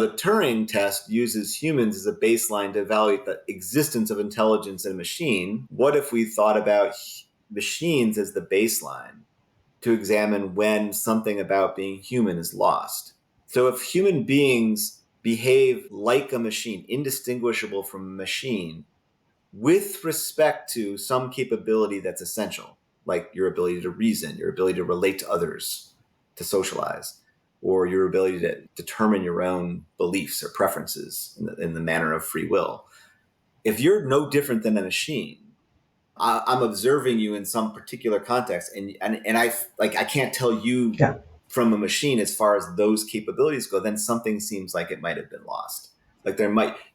The Turing test uses humans as a baseline to evaluate the existence of intelligence in a machine. What if we thought about machines as the baseline to examine when something about being human is lost? So if human beings behave like a machine, indistinguishable from a machine, with respect to some capability that's essential, like your ability to reason, your ability to relate to others, to socialize, or your ability to determine your own beliefs or preferences in the manner of free will. If you're no different than a machine, I'm observing you in some particular context, and I can't tell you from a machine as far as those capabilities go. Then something seems like it might have been lost. Like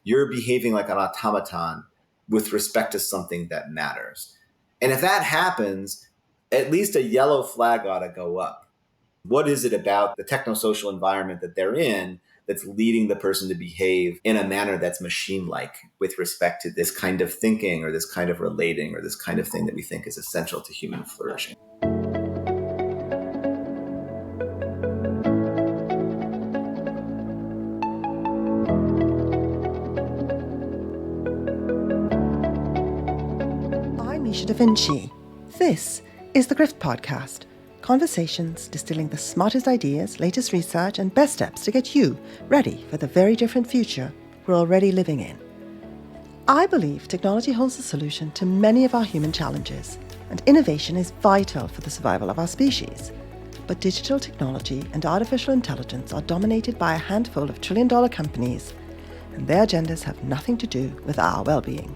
you're behaving like an automaton with respect to something that matters. And if that happens, at least a yellow flag ought to go up. What is it about the techno-social environment that they're in that's leading the person to behave in a manner that's machine-like with respect to this kind of thinking or this kind of relating or this kind of thing that we think is essential to human flourishing? I'm Misha Da Vinci. This is the Grift Podcast. Conversations distilling the smartest ideas, latest research, and best steps to get you ready for the very different future we're already living in. I believe technology holds the solution to many of our human challenges, and innovation is vital for the survival of our species. But digital technology and artificial intelligence are dominated by a handful of trillion-dollar companies, and their agendas have nothing to do with our well-being.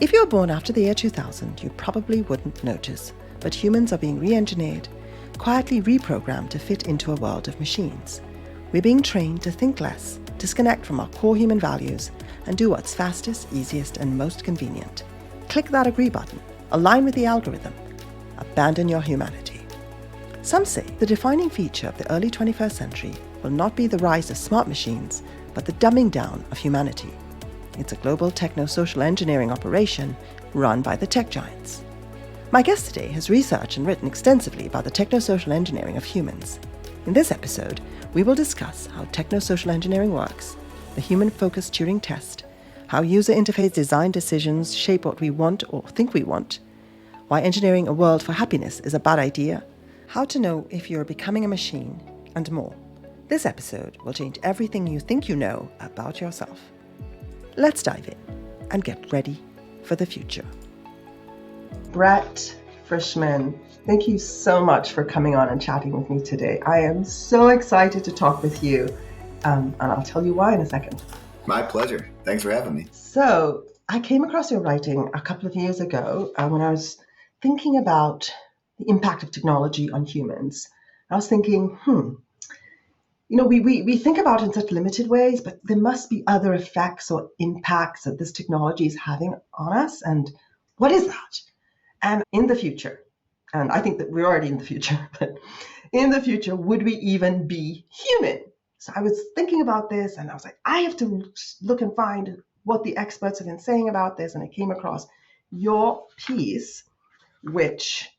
If you were born after the year 2000, you probably wouldn't notice, but humans are being re-engineered, quietly reprogrammed to fit into a world of machines. We're being trained to think less, disconnect from our core human values, and do what's fastest, easiest, and most convenient. Click that agree button, align with the algorithm, abandon your humanity. Some say the defining feature of the early 21st century will not be the rise of smart machines, but the dumbing down of humanity. It's a global techno-social engineering operation run by the tech giants. My guest today has researched and written extensively about the techno-social engineering of humans. In this episode, we will discuss how techno-social engineering works, the Human Focused Turing Test, how user interface design decisions shape what we want or think we want, why engineering a world for happiness is a bad idea, how to know if you're becoming a machine, and more. This episode will change everything you think you know about yourself. Let's dive in and get ready for the future. Brett Frischmann, thank you so much for coming on and chatting with me today. I am so excited to talk with you, and I'll tell you why in a second. My pleasure. Thanks for having me. So I came across your writing a couple of years ago when I was thinking about the impact of technology on humans. I was thinking, we think about it in such limited ways, but there must be other effects or impacts that this technology is having on us. And what is that? And in the future, and I think that we're already in the future, but in the future, would we even be human? So I was thinking about this and I was like, I have to look and find what the experts have been saying about this. And I came across your piece, which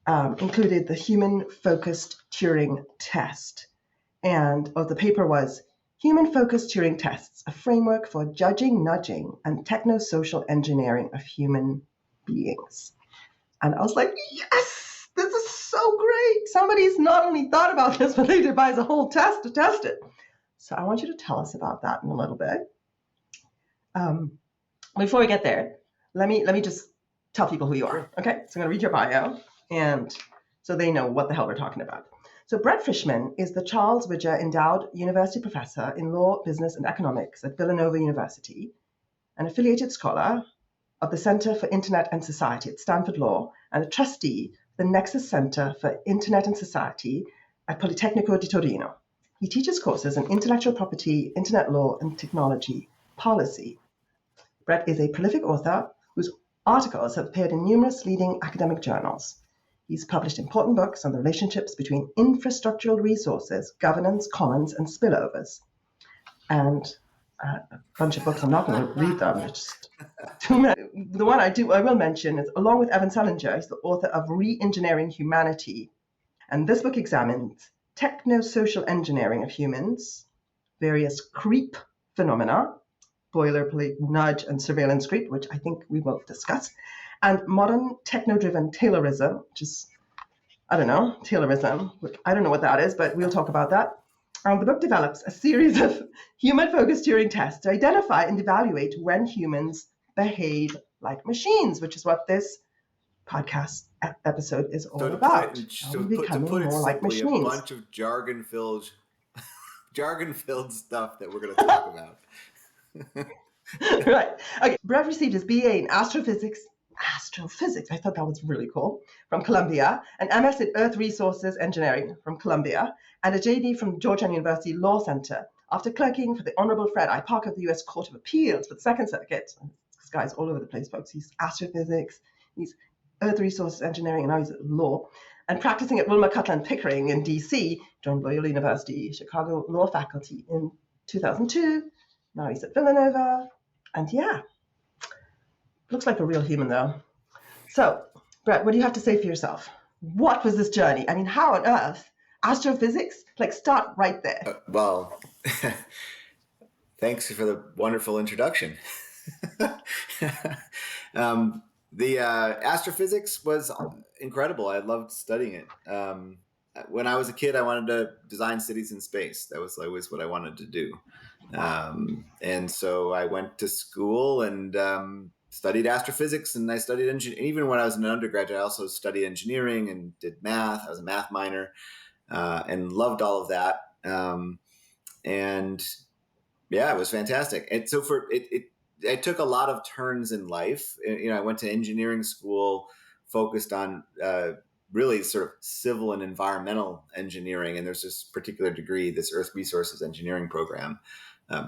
included the Human Focused Turing Test. And the paper was Human Focused Turing Tests, a framework for judging, nudging, and techno-social engineering of human beings. And I was like, yes, this is so great. Somebody's not only thought about this, but they devised a whole test to test it. So I want you to tell us about that in a little bit. Before we get there, let me just tell people who you are. Okay, so I'm going to read your bio, and so they know what the hell we're talking about. So Brett Frischmann is the Charles Widger Endowed University Professor in Law, Business, and Economics at Villanova University, an affiliated scholar of the Center for Internet and Society at Stanford Law, and a trustee of the Nexus Center for Internet and Society at Politecnico di Torino. He teaches courses in intellectual property, internet law, and technology policy. Brett is a prolific author whose articles have appeared in numerous leading academic journals. He's published important books on the relationships between infrastructural resources, governance, commons, and spillovers. And a bunch of books, I'm not going to read them, they're just too many. The one I will mention is, along with Evan Selinger, he's the author of Re-Engineering Humanity. And this book examines techno-social engineering of humans, various creep phenomena, boilerplate nudge and surveillance creep, which I think we will discuss, and modern techno-driven Taylorism, which is, I don't know, Taylorism, which I don't know what that is, but we'll talk about that. The book develops a series of human focused Turing tests to identify and evaluate when humans behave like machines, which is what this podcast episode is all about. To Becoming put it more like simply, a machines. bunch of jargon-filled stuff that we're going to talk about. Right. Okay. Brett received his BA in astrophysics. I thought that was really cool. From Columbia, an MS in Earth Resources Engineering from Columbia, and a JD from Georgetown University Law Center. After clerking for the Honorable Fred I. Parker of the U.S. Court of Appeals for the Second Circuit, this guy's all over the place, folks. He's astrophysics, he's Earth Resources Engineering, and now he's at law. And practicing at Wilmer Cutler Pickering in D.C., joined Loyola University, Chicago Law Faculty in 2002. Now he's at Villanova. And yeah, looks like a real human, though. So, Brett, what do you have to say for yourself? What was this journey? I mean, how on earth? Astrophysics? Like, start right there. Well, thanks for the wonderful introduction. The astrophysics was incredible. I loved studying it. When I was a kid, I wanted to design cities in space. That was always what I wanted to do. And so I went to school and studied astrophysics, and I studied engineering. Even when I was an undergraduate, I also studied engineering and did math. I was a math minor and loved all of that. And yeah, it was fantastic. And so I took a lot of turns in life. I went to engineering school, focused on really sort of civil and environmental engineering. And there's this particular degree, this Earth Resources Engineering program.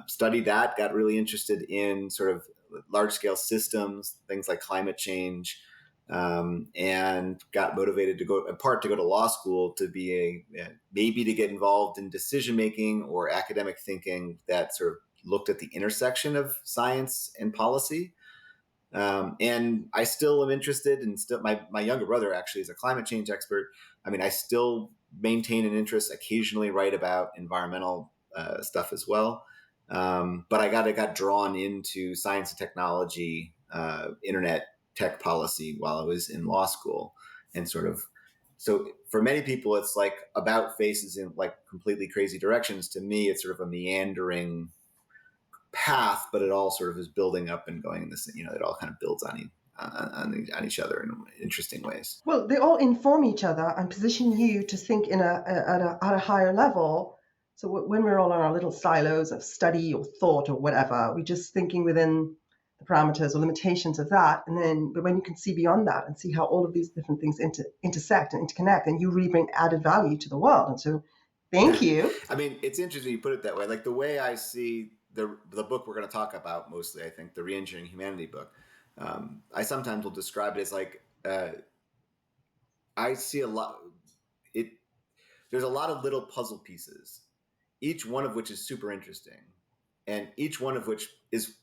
Studied that, got really interested in sort of large scale systems, things like climate change, and got motivated to go, in part, to go to law school to be maybe to get involved in decision making or academic thinking that sort of looked at the intersection of science and policy. And I still am interested, and still my younger brother actually is a climate change expert. I mean, I still maintain an interest, occasionally write about environmental stuff as well. But I got drawn into science and technology, internet tech policy while I was in law school, and so for many people, it's like about faces in like completely crazy directions. To me, it's sort of a meandering path, but it all sort of is building up and going in this, it all kind of builds on each other in interesting ways. Well, they all inform each other and position you to think at a higher level. So when we're all in our little silos of study or thought or whatever, we're just thinking within the parameters or limitations of that. But when you can see beyond that and see how all of these different things intersect and interconnect, and you really bring added value to the world. And so thank you. I mean, it's interesting you put it that way. Like the way I see the book we're going to talk about mostly, I think, the Reengineering Humanity book, I sometimes will describe it as like, I see there's a lot of little puzzle pieces, each one of which is super interesting, and each one of which is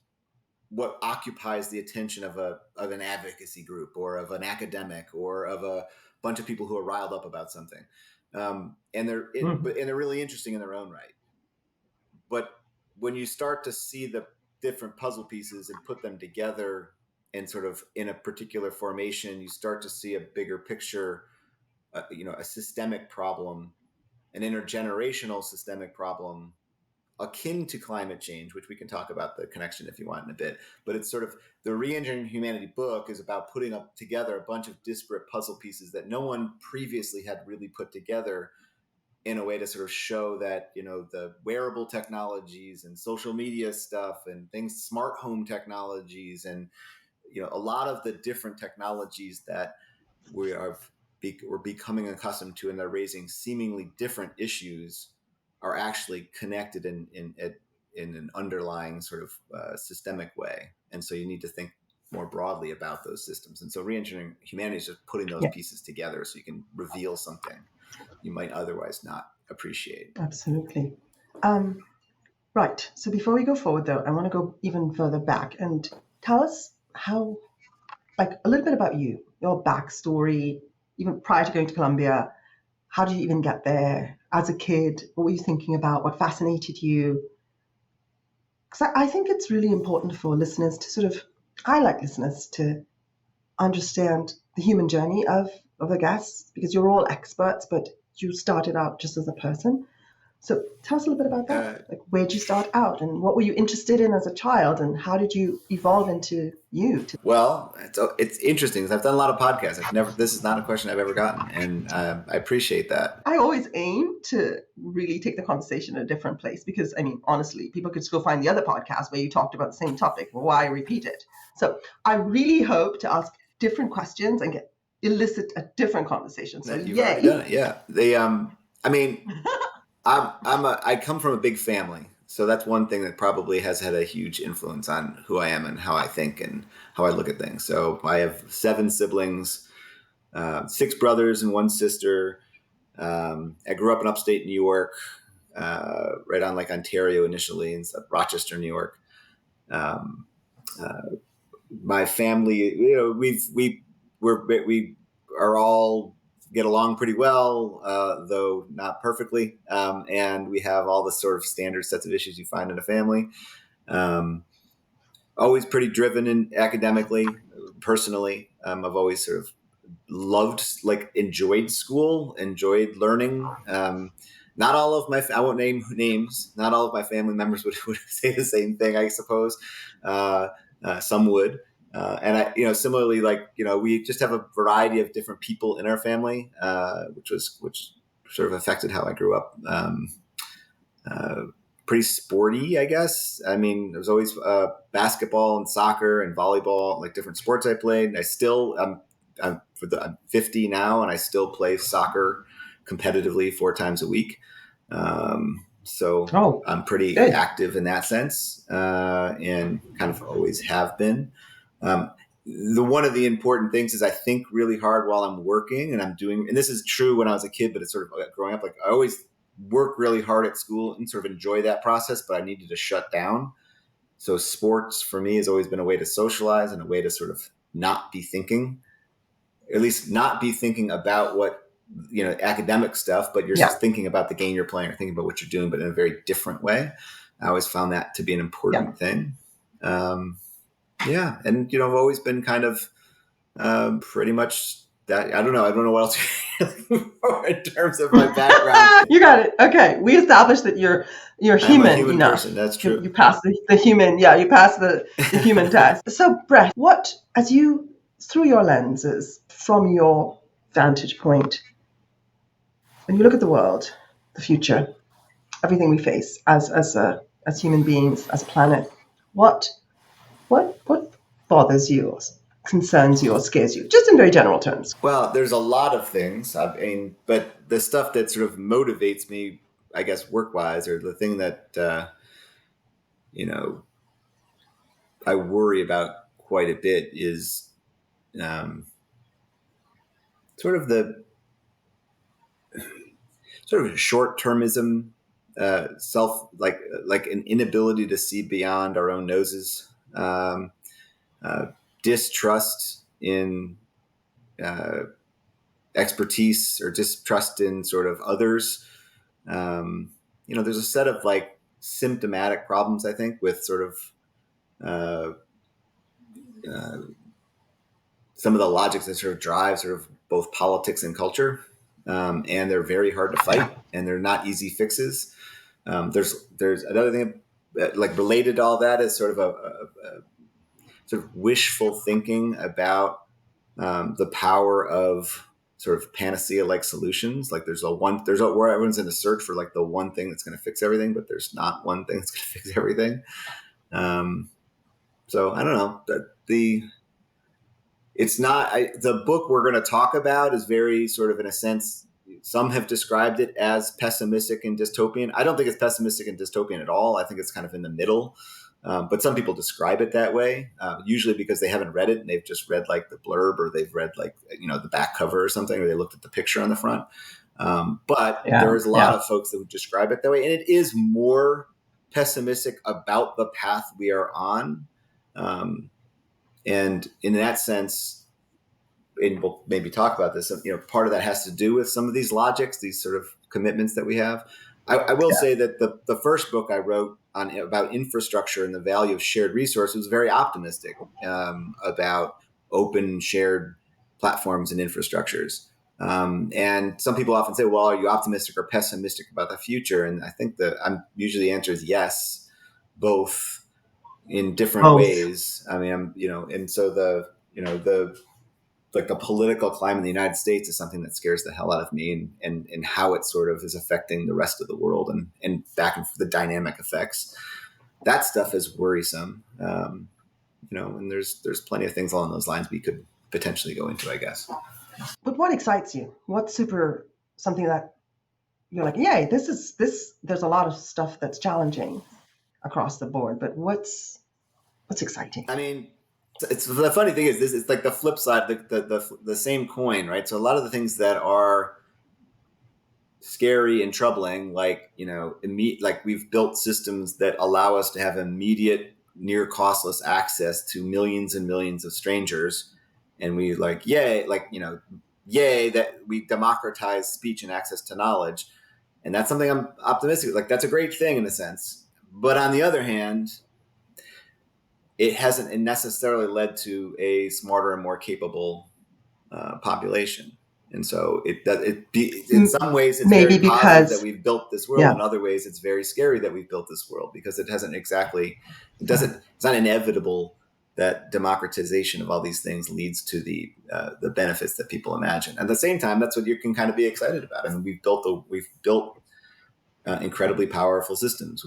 what occupies the attention of an advocacy group or of an academic or of a bunch of people who are riled up about something. And they're really interesting in their own right. But when you start to see the different puzzle pieces and put them together and sort of in a particular formation, you start to see a bigger picture, a systemic problem, an intergenerational systemic problem akin to climate change, which we can talk about the connection if you want in a bit. But it's sort of the Reengineering Humanity book is about putting up together a bunch of disparate puzzle pieces that no one previously had really put together in a way to sort of show that, the wearable technologies and social media stuff and things, smart home technologies, and, a lot of the different technologies that we're becoming accustomed to, and they're raising seemingly different issues, are actually connected in an underlying sort of systemic way. And so you need to think more broadly about those systems. And so Reengineering Humanity is just putting those pieces together so you can reveal something you might otherwise not appreciate. Absolutely. Right. So before we go forward, though, I want to go even further back and tell us how, like, a little bit about you, your backstory, even prior to going to Columbia. How did you even get there? As a kid, what were you thinking about? What fascinated you? Because I think it's really important for listeners to sort of, I like listeners to understand the human journey of the guests, because you're all experts, but you started out just as a person. So tell us a little bit about that. Uh, Like, where'd you start out, and what were you interested in as a child, and how did you evolve into you? well, it's interesting because I've done a lot of podcasts. This is not a question I've ever gotten, and I appreciate that. I always aim to really take the conversation in a different place, because, I mean, honestly, people could still find the other podcast where you talked about the same topic. Well, why repeat it? So I really hope to ask different questions and elicit a different conversation. So You've already done yay. it, yeah. I mean, I come from a big family, so that's one thing that probably has had a huge influence on who I am and how I think and how I look at things. So I have 7 siblings, 6 brothers and 1 sister. I grew up in upstate New York, right on Lake Ontario initially, in Rochester, New York. Um, uh, my family, we are all get along pretty well, though not perfectly. And we have all the sort of standard sets of issues you find in a family. Um, Always pretty driven in academically, personally. I've always sort of enjoyed school, enjoyed learning. Not all of I won't name names. Not all of my family members would say the same thing, I suppose. Some would. And similarly, we just have a variety of different people in our family, which sort of affected how I grew up. Uh, Pretty sporty, I guess. I mean, there was always basketball and soccer and volleyball, like different sports I played. I'm 50 now, and I still play soccer competitively 4 times a week. So Oh, I'm pretty good. active in that sense, and kind of always have been. One of the important things is I think really hard while I'm working, and this is true when I was a kid, but it's sort of growing up. Like I always work really hard at school and sort of enjoy that process, but I needed to shut down. So sports for me has always been a way to socialize and a way to sort of not be thinking, at least not be thinking about academic stuff, but you're Yeah. thinking about the game you're playing or thinking about what you're doing, but in a very different way. I always found that to be an important thing. And I've always been kind of pretty much that. I don't know what else in terms of my background. You got it. Okay, we established that you're I'm a human human enough. person. That's true. You pass the human. Yeah, you pass the human test. So, Brett, what, as you, through your lenses, from your vantage point, when you look at the world, the future, everything we face as human beings, as a planet, what bothers you, or concerns you, or scares you, just in very general terms? Well, there's a lot of things. I mean, but the stuff that sort of motivates me, I guess, work-wise, or the thing that you know I worry about quite a bit is um, sort of the sort of short-termism, like an inability to see beyond our own noses, uh, distrust in uh, expertise or distrust in sort of others. There's a set of like symptomatic problems, I think, with sort of uh, uh, some of the logics that sort of drive sort of both politics and culture. And they're very hard to fight, and they're not easy fixes. There's another thing like related to all that is sort of a sort of wishful thinking about the power of sort of panacea-like solutions. Like where everyone's in a search for like the one thing that's going to fix everything, but there's not one thing that's going to fix everything. So I don't know that it's not the book we're going to talk about is very sort of, in a sense, some have described it as pessimistic and dystopian. I don't think it's pessimistic and dystopian at all. I think it's kind of in the middle. But some people describe it that way, usually because they haven't read it and they've just read like the blurb, or they've read like, the back cover or something, or they looked at the picture on the front. But there is a lot of folks that would describe it that way. And it is more pessimistic about the path we are on. And in that sense, and we'll maybe talk about this, part of that has to do with some of these logics, these sort of commitments that we have. I will say that the first book I wrote about infrastructure and the value of shared resource was very optimistic about open shared platforms and infrastructures. And some people often say, well, are you optimistic or pessimistic about the future? And I think that I'm usually the answer is yes, both in different Both. ways. I mean, and so the like the political climate in the United States is something that scares the hell out of me, and how it sort of is affecting the rest of the world, and back and forth, the dynamic effects. That stuff is worrisome. And there's plenty of things along those lines we could potentially go into, I guess. But what excites you? What's super something that you're like, yay, this there's a lot of stuff that's challenging across the board, but what's exciting? I mean, it's the funny thing is this is like the flip side, the same coin, right? So a lot of the things that are scary and troubling, like like we've built systems that allow us to have immediate, near costless access to millions and millions of strangers, and we like yay, yay that we democratize speech and access to knowledge, and that's something I'm optimistic. Like that's a great thing in a sense, but on the other hand, it hasn't necessarily led to a smarter and more capable population. And so in some ways it's Maybe very positive that because, we've built this world. yeah, In other ways, it's very scary that we've built this world, because it's not inevitable that democratization of all these things leads to the benefits that people imagine. At the same time, that's what you can kind of be excited about. I mean, we've built incredibly powerful systems.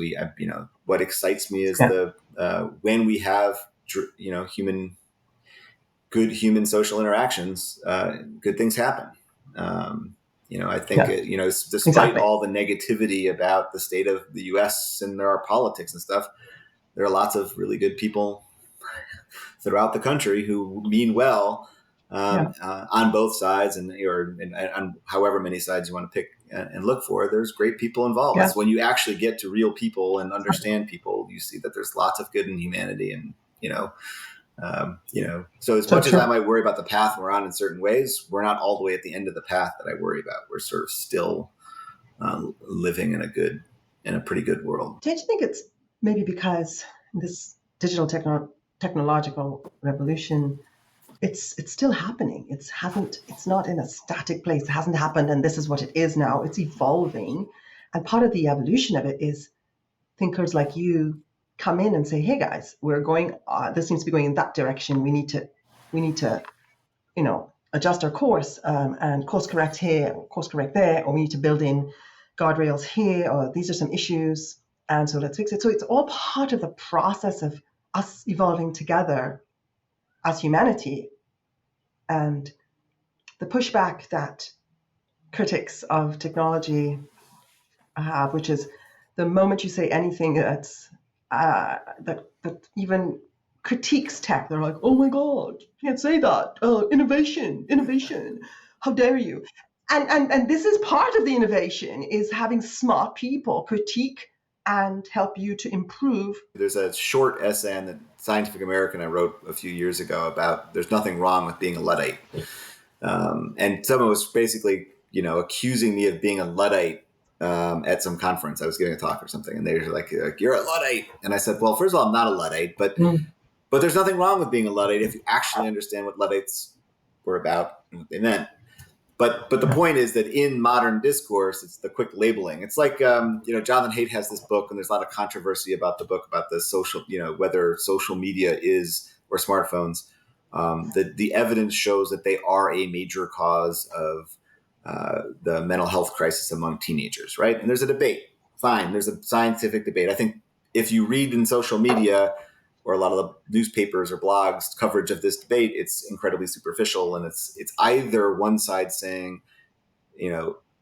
What excites me is yeah, the when we have good human social interactions, good things happen. I think yeah, despite exactly. all the negativity about the state of the U.S. and our politics and stuff, there are lots of really good people throughout the country who mean well, Yeah, on both sides, and on however many sides you want to pick and look for. There's great people involved. yeah, That's when you actually get to real people and understand people. You see that there's lots of good in humanity, and so as so much as I true. might worry about the path we're on in certain ways, we're not all the way at the end of the path that I worry about. We're sort of still living in a pretty good world. Don't you think it's maybe because this digital technological revolution, it's still happening. It's not in a static place. It hasn't happened and this is what it is now. It's evolving. And part of the evolution of it is thinkers like you come in and say, hey guys, we're going, this seems to be going in that direction. We need to adjust our course, and course correct here, or course correct there, or we need to build in guardrails here, or these are some issues, and so let's fix it. So it's all part of the process of us evolving together as humanity. And the pushback that critics of technology have, which is the moment you say anything that even critiques tech, they're like, "Oh my God, you can't say that! Innovation! How dare you?" And this is part of the innovation: is having smart people critique and help you to improve. There's a short essay in the Scientific American I wrote a few years ago about there's nothing wrong with being a Luddite. And someone was basically, accusing me of being a Luddite at some conference. I was giving a talk or something, and they were like, "You're a Luddite." And I said, "Well, first of all, I'm not a Luddite, Mm, but there's nothing wrong with being a Luddite if you actually understand what Luddites were about and what they meant." But the yeah, point is that in modern discourse, it's the quick labeling. It's like Jonathan Haidt has this book, and there's a lot of controversy about the book, about the social, whether social media is, or smartphones. The evidence shows that they are a major cause of the mental health crisis among teenagers, right? And there's a debate. Fine, there's a scientific debate. I think if you read in social media, or a lot of the newspapers or blogs coverage of this debate, it's incredibly superficial, and it's either one side saying,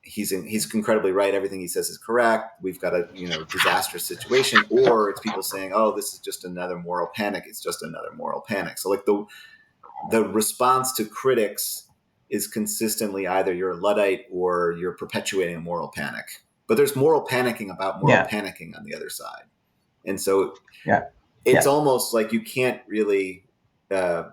he's incredibly right, everything he says is correct, we've got a disastrous situation, or it's people saying, oh, this is just another moral panic, it's just another moral panic. So like the response to critics is consistently either you're a Luddite or you're perpetuating a moral panic. But there's moral panicking about moral yeah, panicking on the other side. And so yeah, it's yeah, almost like you can't really uh,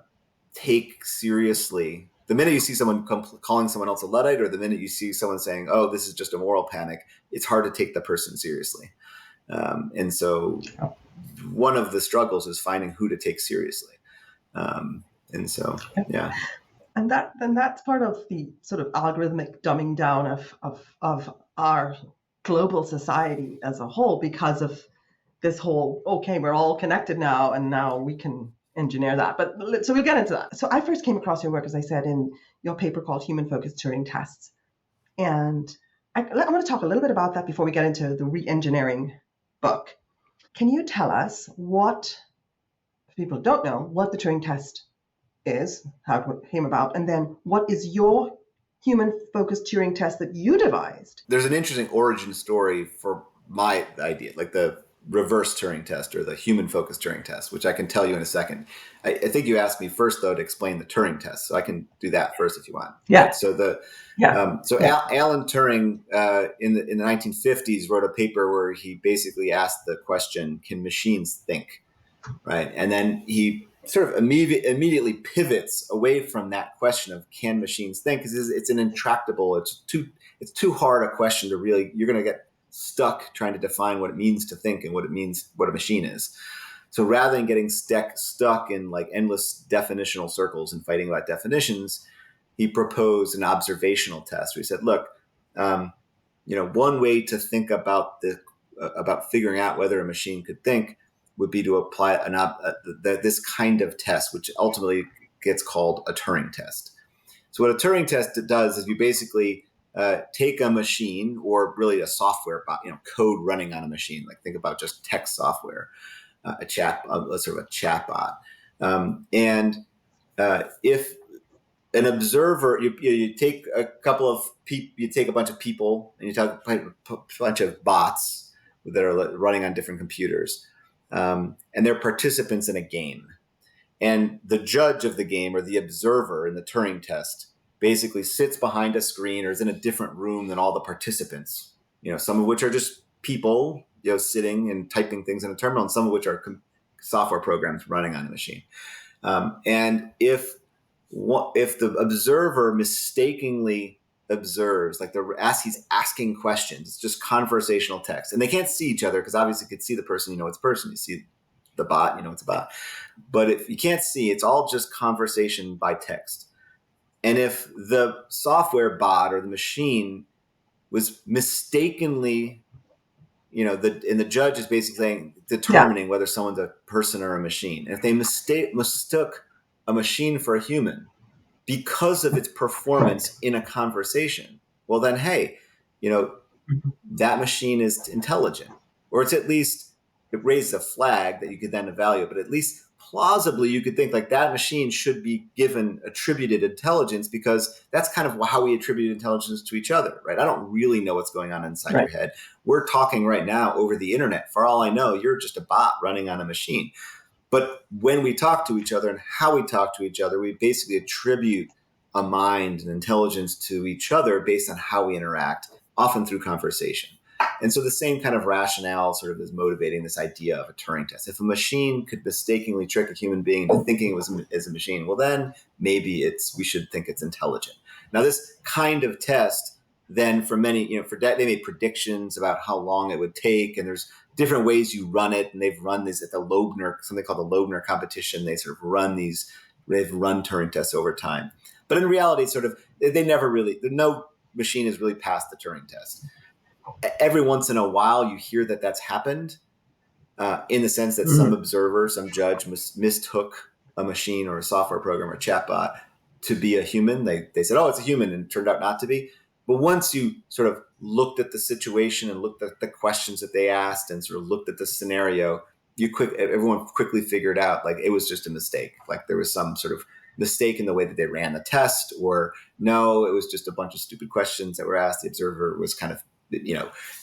take seriously the minute you see someone calling someone else a Luddite, or the minute you see someone saying, "Oh, this is just a moral panic." It's hard to take the person seriously. And so one of the struggles is finding who to take seriously. And so, yeah. And that's part of the sort of algorithmic dumbing down of our global society as a whole, because of this whole, okay, we're all connected now, and now we can engineer that. But so we'll get into that. So I first came across your work, as I said, in your paper called Human Focused Turing Tests. And I want to talk a little bit about that before we get into the re-engineering book. Can you tell us what, if people don't know, what the Turing test is, how it came about, and then what is your human-focused Turing test that you devised? There's an interesting origin story for my idea, like the reverse Turing test or the human-focused Turing test, which I can tell you in a second. I think you asked me first, though, to explain the Turing test, so I can do that first if you want. Yeah. Right? So Alan Turing in the 1950s wrote a paper where he basically asked the question, "Can machines think?" Right, and then he sort of immediately pivots away from that question of can machines think, because it's an intractable, it's too hard a question to really, you're going to get stuck trying to define what it means to think and what it means, what a machine is. So rather than getting stuck in like endless definitional circles and fighting about definitions, he proposed an observational test where he said, look, one way to think about figuring out whether a machine could think would be to apply this kind of test, which ultimately gets called a Turing test. So what a Turing test does is you basically take a machine, or really a software, code running on a machine. Like think about just text software, a chatbot, and if an observer, you take a couple of people, you take a bunch of people, and you take a bunch of bots that are running on different computers. And they're participants in a game. And the judge of the game, or the observer in the Turing test, basically sits behind a screen or is in a different room than all the participants, some of which are just people, sitting and typing things in a terminal, and some of which are software programs running on a machine. And if the observer mistakenly observes, like he's asking questions, it's just conversational text, and they can't see each other because obviously you could see the person, it's a person, you see the bot, it's a bot. But if you can't see, it's all just conversation by text. And if the software bot or the machine was mistakenly, and the judge is basically determining whether someone's a person or a machine. And if they mistook a machine for a human because of its performance in a conversation, well then, hey, that machine is intelligent, or it's at least, it raises a flag that you could then evaluate, but at least plausibly you could think like that machine should be given attributed intelligence, because that's kind of how we attribute intelligence to each other, right? I don't really know what's going on inside your head. We're talking right now over the internet. For all I know, you're just a bot running on a machine. But when we talk to each other and how we talk to each other, we basically attribute a mind and intelligence to each other based on how we interact, often through conversation. And so the same kind of rationale sort of is motivating this idea of a Turing test. If a machine could mistakenly trick a human being into thinking it was a machine, well, then maybe we should think it's intelligent. Now, this kind of test, then for many, they made predictions about how long it would take, and there's different ways you run it. And they've run these at the Loebner, something called the Loebner competition. They've run Turing tests over time. But in reality, no machine has really passed the Turing test. Every once in a while, you hear that that's happened, in the sense that some observer, some judge mistook a machine or a software program or a chatbot to be a human. They said, oh, it's a human, and it turned out not to be. But once you sort of looked at the situation and looked at the questions that they asked and sort of looked at the scenario, everyone quickly figured out like it was just a mistake. Like there was some sort of mistake in the way that they ran the test, or no, it was just a bunch of stupid questions that were asked. The observer was kind of,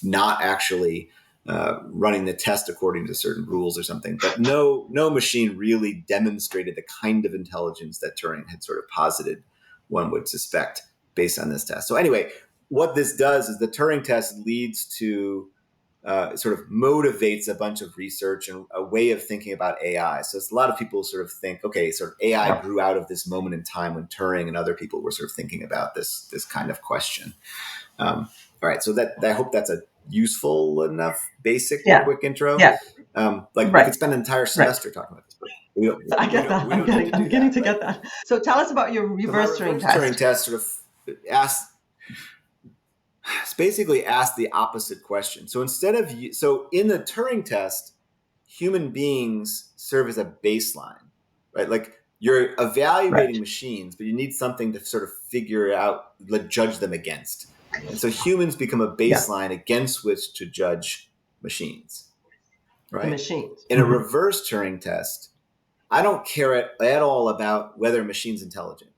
not actually running the test according to certain rules or something. But no machine really demonstrated the kind of intelligence that Turing had sort of posited one would suspect based on this test. So anyway, what this does is the Turing test leads to sort of motivates a bunch of research and a way of thinking about AI. So it's a lot of people sort of think, okay, sort of AI grew out of this moment in time when Turing and other people were sort of thinking about this kind of question. All right, so I hope that's a useful enough, basic, Yeah. quick intro. Yeah. Like we Right. could spend an entire Right. semester talking about this, but we don't, So I we get don't, that. we don't need to I'm do beginning that, to right? get that. So tell us about your So my reverse Turing reverse Turing test. test sort of basically asked the opposite question. So so in the Turing test, human beings serve as a baseline, right? Like you're Right. evaluating machines, but you need something to sort of figure out, like judge them against. And so humans become a Yeah. baseline against which to judge machines, The right? machines. In a reverse Turing test, I don't care at all about whether a machine's intelligent.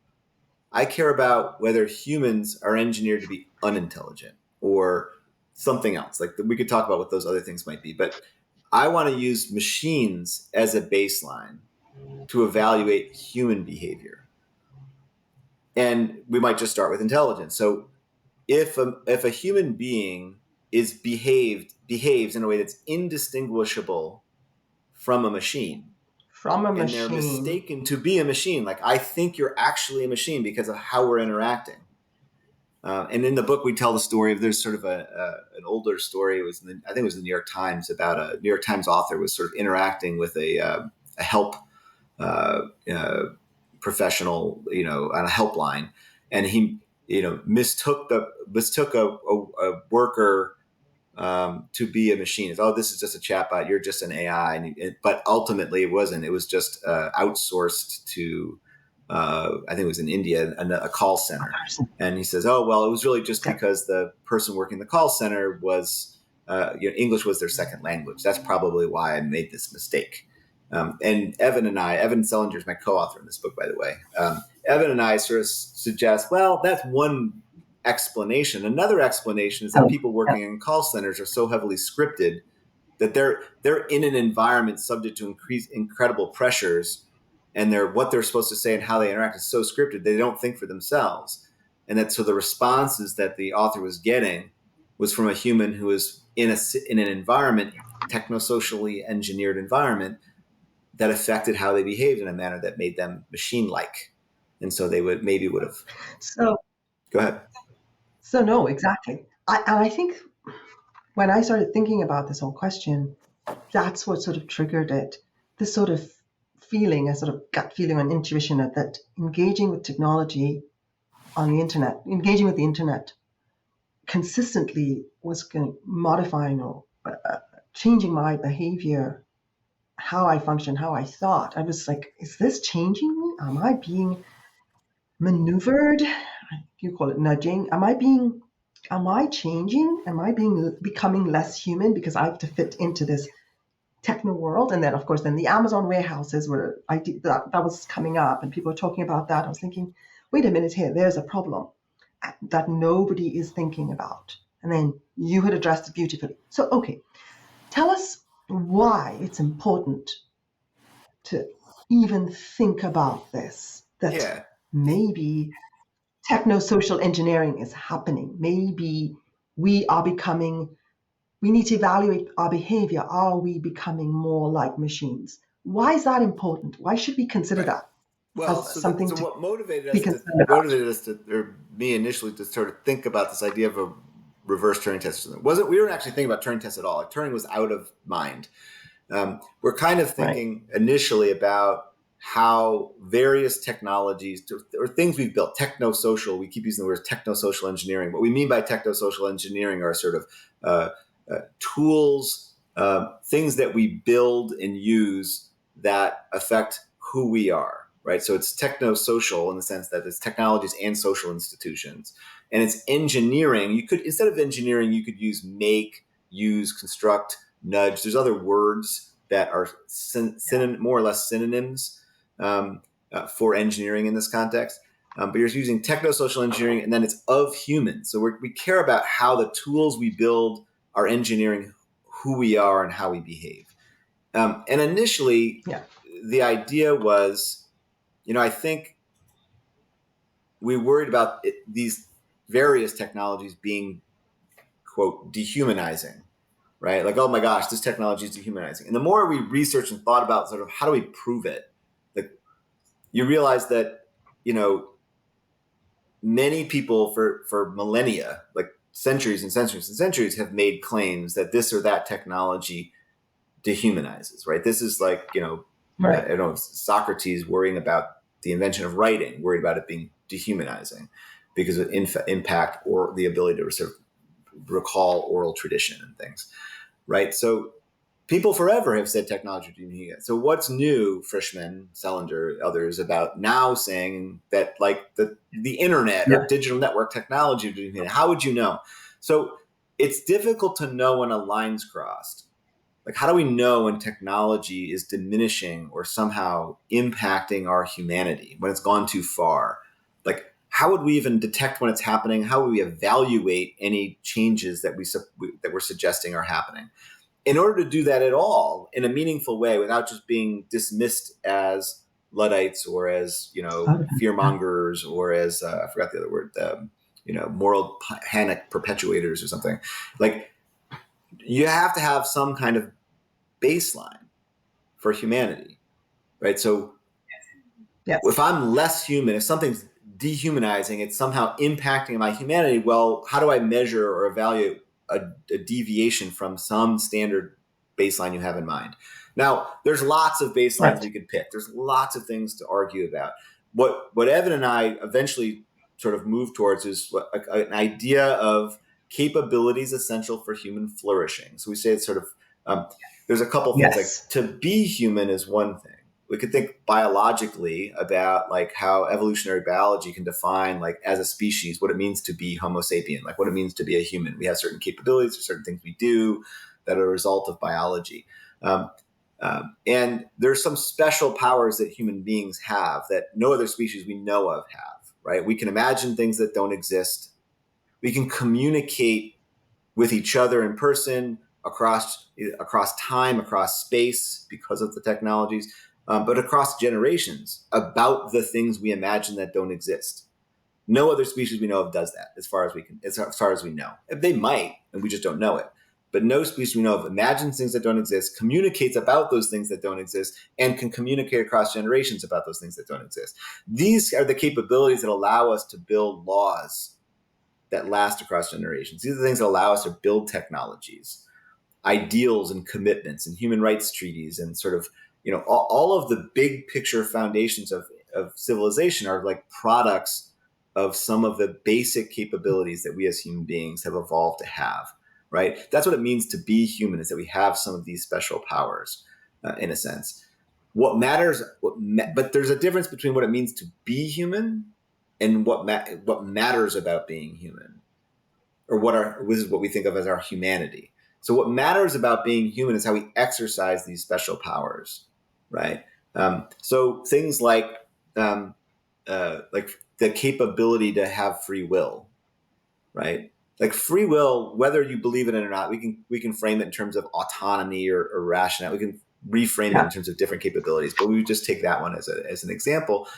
I care about whether humans are engineered to be unintelligent or something else. Like we could talk about what those other things might be, but I want to use machines as a baseline to evaluate human behavior. And we might just start with intelligence. So if a human being behaves in a way that's indistinguishable from a machine, From a and they're machine. mistaken to be a machine, like I think you're actually a machine because of how we're interacting. And in the book, we tell the story of there's sort of an older story. It was I think it was the New York Times, about a New York Times author was sort of interacting with a help uh, uh, professional, on a helpline, and he mistook a worker to be a machine. It's, oh, this is just a chatbot. You're just an AI. But ultimately, it wasn't. It was just outsourced to, I think it was in India, a call center. And he says, oh, well, it was really just Yeah. because the person working the call center was, English was their second language. That's probably why I made this mistake. And Evan Selinger is my co-author in this book, by the way. Evan and I sort of suggest, well, that's one explanation. Another explanation is that Oh, people yeah. working in call centers are so heavily scripted that they're in an environment subject to incredible pressures, and what they're supposed to say and how they interact is so scripted they don't think for themselves, and that so the responses that the author was getting was from a human who was in an environment, techno-socially engineered environment, that affected how they behaved in a manner that made them machine-like, and so they would have. So Go ahead. so no, exactly. I think when I started thinking about this whole question, that's what sort of triggered it. This sort of feeling, a sort of gut feeling and intuition that engaging with technology on the internet, engaging with the internet consistently was going to modifying or changing my behavior, how I function, how I thought. I was like, is this changing me? Am I being maneuvered? You call it nudging. Am I changing? Am I becoming less human because I have to fit into this techno world? And then, of course, then the Amazon warehouses where that was coming up and people were talking about that. I was thinking, wait a minute here, there's a problem that nobody is thinking about. And then you had addressed it beautifully. So, okay, tell us why it's important to even think about this, that Yeah. maybe techno-social engineering is happening. Maybe we are becoming, we need to evaluate our behavior. Are we becoming more like machines? Why is that important? Why should we consider Right. that Well, as something so to what motivated be us to concerned about? or me initially, to sort of think about this idea of a reverse Turing test wasn't we weren't actually thinking about Turing tests at all. Like, Turing was out of mind. We're kind of Right. thinking initially about how various technologies or things we've built, techno-social. We keep using the word techno-social engineering. What we mean by techno-social engineering are sort of uh, tools, things that we build and use that affect who we are, right? So it's techno-social in the sense that it's technologies and social institutions, and it's engineering. You could, instead of engineering, you could use make, use, construct, nudge. There's other words that are more or less synonyms for engineering in this context. But you're using techno-social engineering, and then it's of humans. So we care about how the tools we build are engineering who we are and how we behave. And initially, Yeah. the idea was, I think we worried about these various technologies being, quote, dehumanizing, right? Like, oh my gosh, this technology is dehumanizing. And the more we researched and thought about sort of how do we prove it, like, you realize that, many people for millennia, like centuries and centuries and centuries have made claims that this or that technology dehumanizes, right? This is like, I don't know, Socrates worrying about the invention of writing, worried about it being dehumanizing because of impact or the ability to sort of recall oral tradition and things, right? So people forever have said technology dehumanizes. So what's new, Frischmann, Selinger, others, about now saying that like the internet or digital network technology dehumanizes? How would you know? So it's difficult to know when a line's crossed. Like, how do we know when technology is diminishing or somehow impacting our humanity, when it's gone too far? Like, how would we even detect when it's happening? How would we evaluate any changes that we're suggesting are happening? In order to do that at all in a meaningful way, without just being dismissed as Luddites or as fear mongers or as I forgot the other word, moral panic perpetuators or something, like you have to have some kind of baseline for humanity, right? So if I'm less human, if something's dehumanizing, it's somehow impacting my humanity, well, how do I measure or evaluate a deviation from some standard baseline you have in mind? Now, there's lots of baselines we could pick. There's lots of things to argue about. What Evan and I eventually sort of move towards is an idea of capabilities essential for human flourishing. So we say it's sort of there's a couple things. Like, to be human is one thing. We could think biologically about like how evolutionary biology can define, like, as a species, what it means to be Homo sapien, like what it means to be a human. We have certain capabilities or certain things we do that are a result of biology. And there's some special powers that human beings have that no other species we know of have, right? We can imagine things that don't exist. We can communicate with each other in person, across time, across space, because of the technologies, but across generations, about the things we imagine that don't exist. No other species we know of does that, as far as we know. They might, and we just don't know it. But no species we know of imagines things that don't exist, communicates about those things that don't exist, and can communicate across generations about those things that don't exist. These are the capabilities that allow us to build laws that last across generations. These are the things that allow us to build technologies, ideals and commitments and human rights treaties, and sort of, all of the big picture foundations of civilization are like products of some of the basic capabilities that we as human beings have evolved to have, right? That's what it means to be human, is that we have some of these special powers, in a sense. What matters, but there's a difference between what it means to be human and what matters about being human, or this is what we think of as our humanity. So what matters about being human is how we exercise these special powers, right? So things like the capability to have free will, right? Like free will, whether you believe in it or not, we can frame it in terms of autonomy or rationality. We can reframe it in terms of different capabilities, but we would just take that one as an example.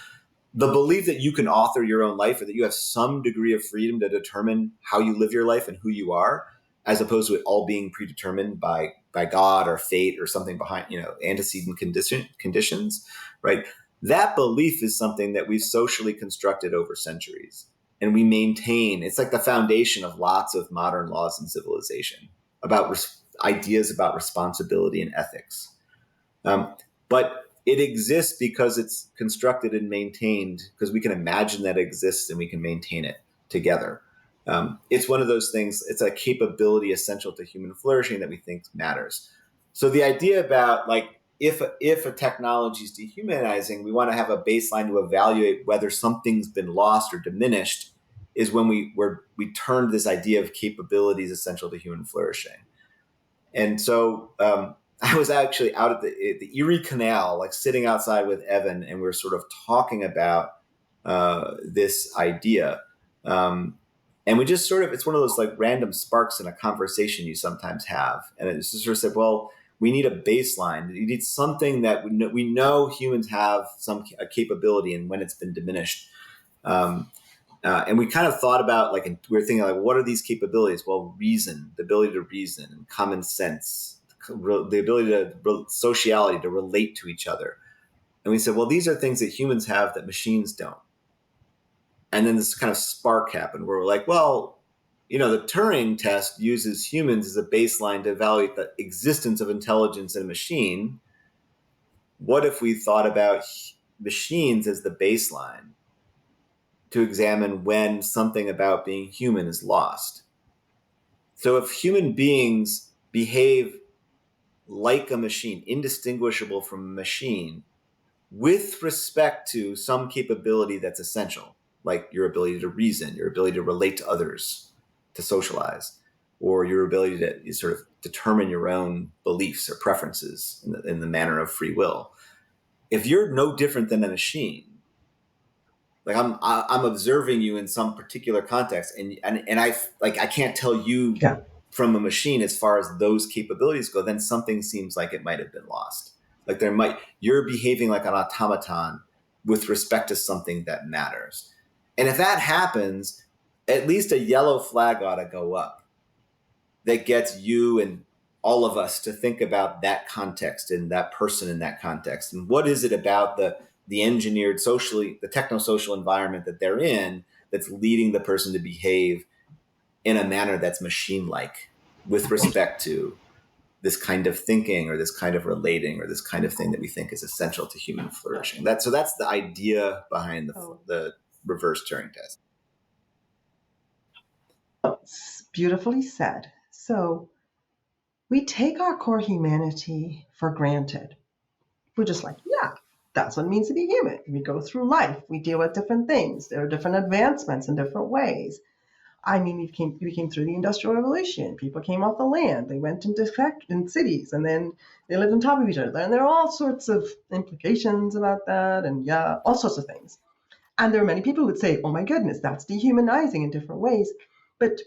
The belief that you can author your own life, or that you have some degree of freedom to determine how you live your life and who you are, as opposed to it all being predetermined by God or fate or something behind, antecedent conditions, right? That belief is something that we've socially constructed over centuries, and we maintain. It's like the foundation of lots of modern laws and civilization, about ideas about responsibility and ethics. But it exists because it's constructed and maintained, because we can imagine that it exists and we can maintain it together. It's one of those things. It's a capability essential to human flourishing that we think matters. So the idea about, like, if a technology is dehumanizing, we want to have a baseline to evaluate whether something's been lost or diminished, is when we turned this idea of capabilities essential to human flourishing. And so I was actually out at the Erie Canal, like sitting outside with Evan, and we were sort of talking about this idea. And we just sort of, it's one of those like random sparks in a conversation you sometimes have. And it just sort of said, well, we need a baseline. You need something that we know humans have a capability, and when it's been diminished. And we kind of thought about, like, we were thinking, like, what are these capabilities? Well, reason, the ability to reason, and common sense, the ability to sociality, to relate to each other. And we said, well, these are things that humans have that machines don't. And then this kind of spark happened where we're like, well, The Turing test uses humans as a baseline to evaluate the existence of intelligence in a machine. What if we thought about machines as the baseline to examine when something about being human is lost? So if human beings behave like a machine, indistinguishable from a machine, with respect to some capability that's essential, like your ability to reason, your ability to relate to others, to socialize, or your ability to sort of determine your own beliefs or preferences in the manner of free will. If you're no different than a machine, like I'm observing you in some particular context, and I can't tell you Yeah. from a machine as far as those capabilities go, then something seems like it might have been lost. Like you're behaving like an automaton with respect to something that matters. And if that happens, at least a yellow flag ought to go up that gets you and all of us to think about that context and that person in that context. And what is it about the engineered socially, the techno-social environment that they're in that's leading the person to behave in a manner that's machine-like with respect to this kind of thinking or this kind of relating or this kind of thing that we think is essential to human flourishing. So that's the idea behind the reverse Turing test. It's beautifully said. So we take our core humanity for granted. We're just like, yeah, that's what it means to be human. We go through life. We deal with different things. There are different advancements in different ways. I mean, we came through the Industrial Revolution. People came off the land. They went into cities, and then they lived on top of each other. And there are all sorts of implications about that, and yeah, all sorts of things. And there are many people who would say, oh my goodness, that's dehumanizing in different ways. But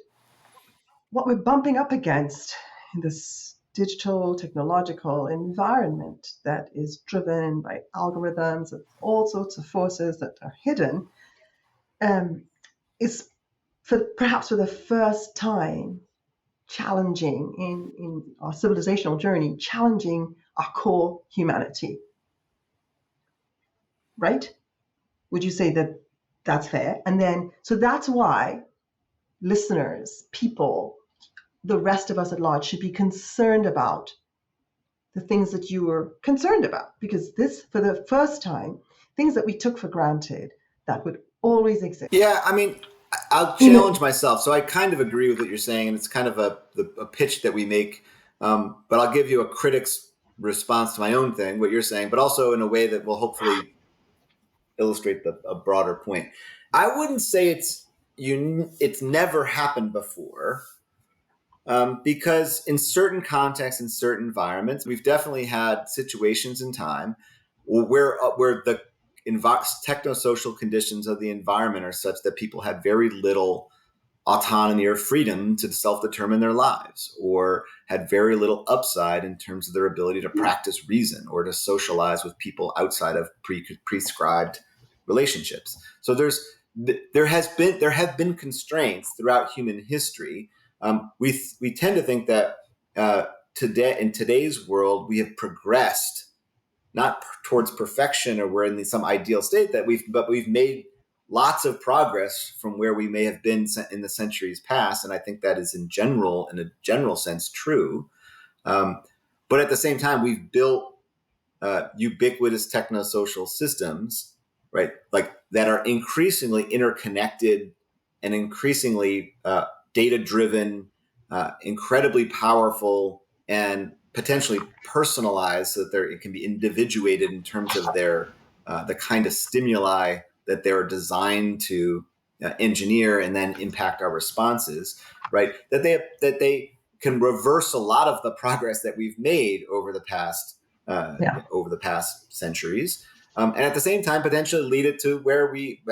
what we're bumping up against in this digital technological environment that is driven by algorithms and all sorts of forces that are hidden is perhaps for the first time challenging in our civilizational journey, challenging our core humanity. Right? Would you say that that's fair? And then, so that's why listeners, people, the rest of us at large should be concerned about the things that you were concerned about, because this, for the first time, things that we took for granted that would always exist. Yeah, I mean, I'll challenge myself. So I kind of agree with what you're saying, and it's kind of a pitch that we make. But I'll give you a critic's response to my own thing, what you're saying, but also in a way that will hopefully illustrate a broader point. I wouldn't say it's never happened before, because in certain contexts, in certain environments, we've definitely had situations in time where the techno-social conditions of the environment are such that people had very little autonomy or freedom to self-determine their lives, or had very little upside in terms of their ability to practice reason or to socialize with people outside of prescribed relationships. So there have been constraints throughout human history. We tend to think that today, in today's world, we have progressed not towards perfection or we're in some ideal state but we've made lots of progress from where we may have been in the centuries past. And I think that is in a general sense, true. But at the same time, we've built ubiquitous techno-social systems, right? Like that are increasingly interconnected and increasingly data-driven, incredibly powerful, and potentially personalized, so that it can be individuated in terms of their the kind of stimuli that they're designed to engineer and then impact our responses, right? That they can reverse a lot of the progress that we've made over the past centuries, and at the same time potentially lead it to where we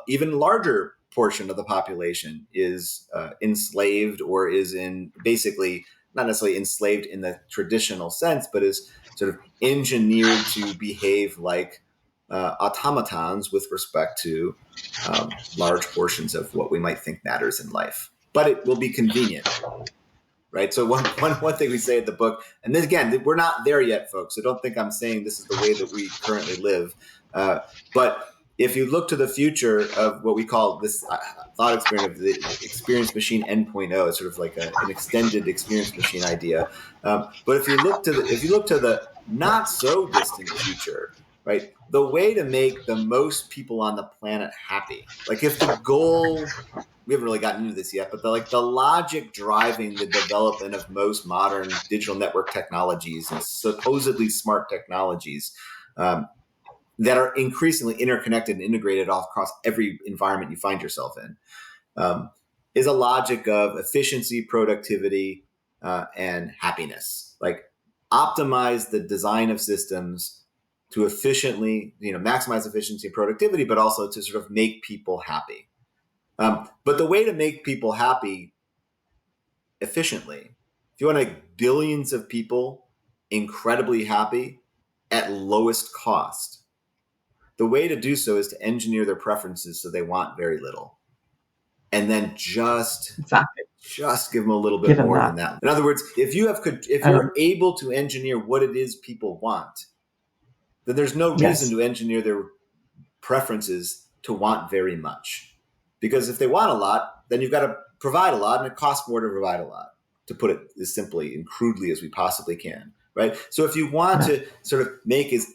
even larger portion of the population is enslaved, or is in basically not necessarily enslaved in the traditional sense, but is sort of engineered to behave like automatons with respect to large portions of what we might think matters in life. But it will be convenient, right? So one thing we say in the book, and this again, we're not there yet, folks, so don't think I'm saying this is the way that we currently live. But if you look to the future of what we call this thought experiment of the experience machine N.0, it's sort of like an extended experience machine idea. But if you look to the not so distant future, right? The way to make the most people on the planet happy, like if the goal, we haven't really gotten into this yet, but the logic driving the development of most modern digital network technologies and supposedly smart technologies, that are increasingly interconnected and integrated all across every environment you find yourself in, is a logic of efficiency, productivity, and happiness. Like optimize the design of systems to efficiently, maximize efficiency and productivity, but also to sort of make people happy. But the way to make people happy efficiently, if you want to make billions of people incredibly happy at lowest cost, the way to do so is to engineer their preferences so they want very little, and then just Exactly. give them a little bit Given more that. than that. In other words, if you're able to engineer what it is people want, then there's no reason Yes. to engineer their preferences to want very much. Because if they want a lot, then you've got to provide a lot, and it costs more to provide a lot, to put it as simply and crudely as we possibly can. Right. So if you want Yeah. to sort of make as,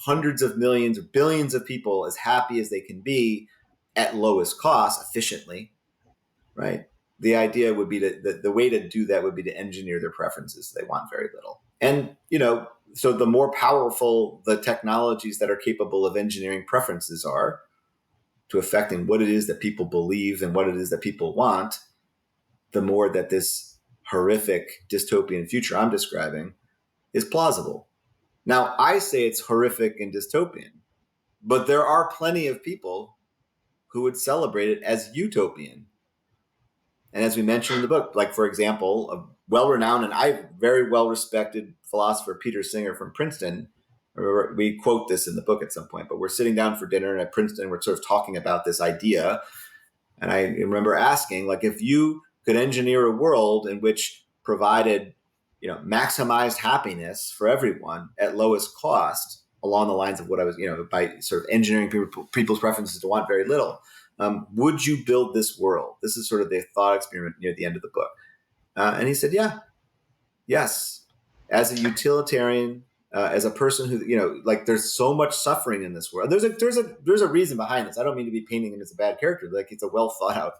hundreds of millions or billions of people as happy as they can be at lowest cost efficiently, right? The idea would be the way to do that would be to engineer their preferences so they want very little. And, so the more powerful the technologies that are capable of engineering preferences are to affecting what it is that people believe and what it is that people want, the more that this horrific dystopian future I'm describing is plausible. Now, I say it's horrific and dystopian, but there are plenty of people who would celebrate it as utopian. And as we mentioned in the book, like, for example, a well-renowned and I very well-respected philosopher, Peter Singer from Princeton, we quote this in the book at some point, but we're sitting down for dinner at Princeton, we're sort of talking about this idea. And I remember asking, like, if you could engineer a world in which provided, maximized happiness for everyone at lowest cost, along the lines of what I was, by sort of engineering people's preferences to want very little, would you build this world? This is sort of the thought experiment near the end of the book. And he said, yeah, yes. As a utilitarian, as a person who, like, there's so much suffering in this world. There's a reason behind this. I don't mean to be painting him as a bad character. Like, it's a well thought out.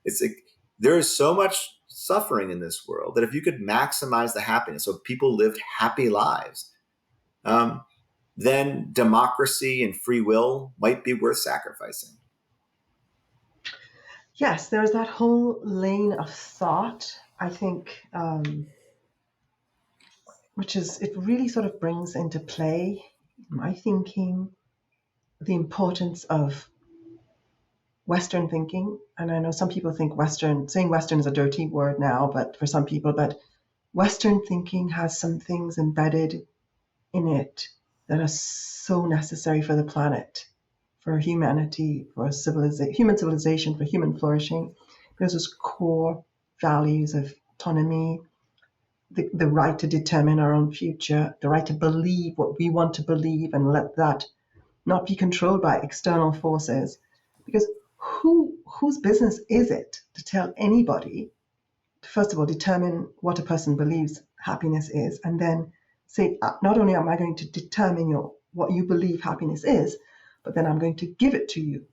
It's like there is so much suffering in this world that if you could maximize the happiness, so people lived happy lives, then democracy and free will might be worth sacrificing. Yes, there's that whole lane of thought, I think, which is, it really sort of brings into play my thinking, the importance of Western thinking. And I know some people think saying Western is a dirty word now, but for some people, but Western thinking has some things embedded in it that are so necessary for the planet, for humanity, for human civilization, for human flourishing. There's those core values of autonomy, the right to determine our own future, the right to believe what we want to believe and let that not be controlled by external forces. Because whose business is it to tell anybody to, first of all, determine what a person believes happiness is, and then say, not only am I going to determine what you believe happiness is, but then I'm going to give it to you.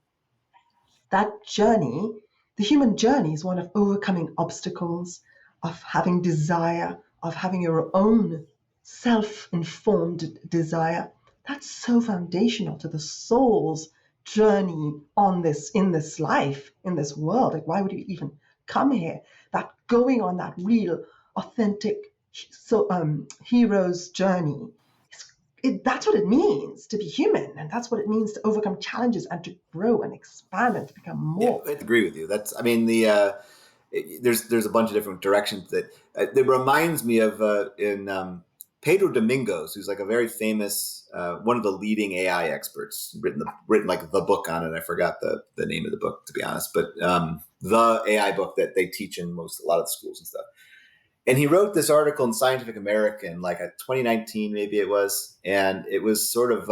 That journey, the human journey, is one of overcoming obstacles, of having desire, of having your own self-informed desire. That's so foundational to the soul's journey in this life, in this world. Like, why would you even come here? That going on that real, authentic, hero's journey, that's what it means to be human, and that's what it means to overcome challenges and to grow and expand and to become Yeah, more. I agree with you. That's, I mean, there's a bunch of different directions that reminds me of in Pedro Domingos, who's like a very famous one of the leading AI experts, written like the book on it. I forgot the name of the book, to be honest, but the AI book that they teach in a lot of the schools and stuff. And he wrote this article in Scientific American, like a 2019 maybe it was, and it was sort of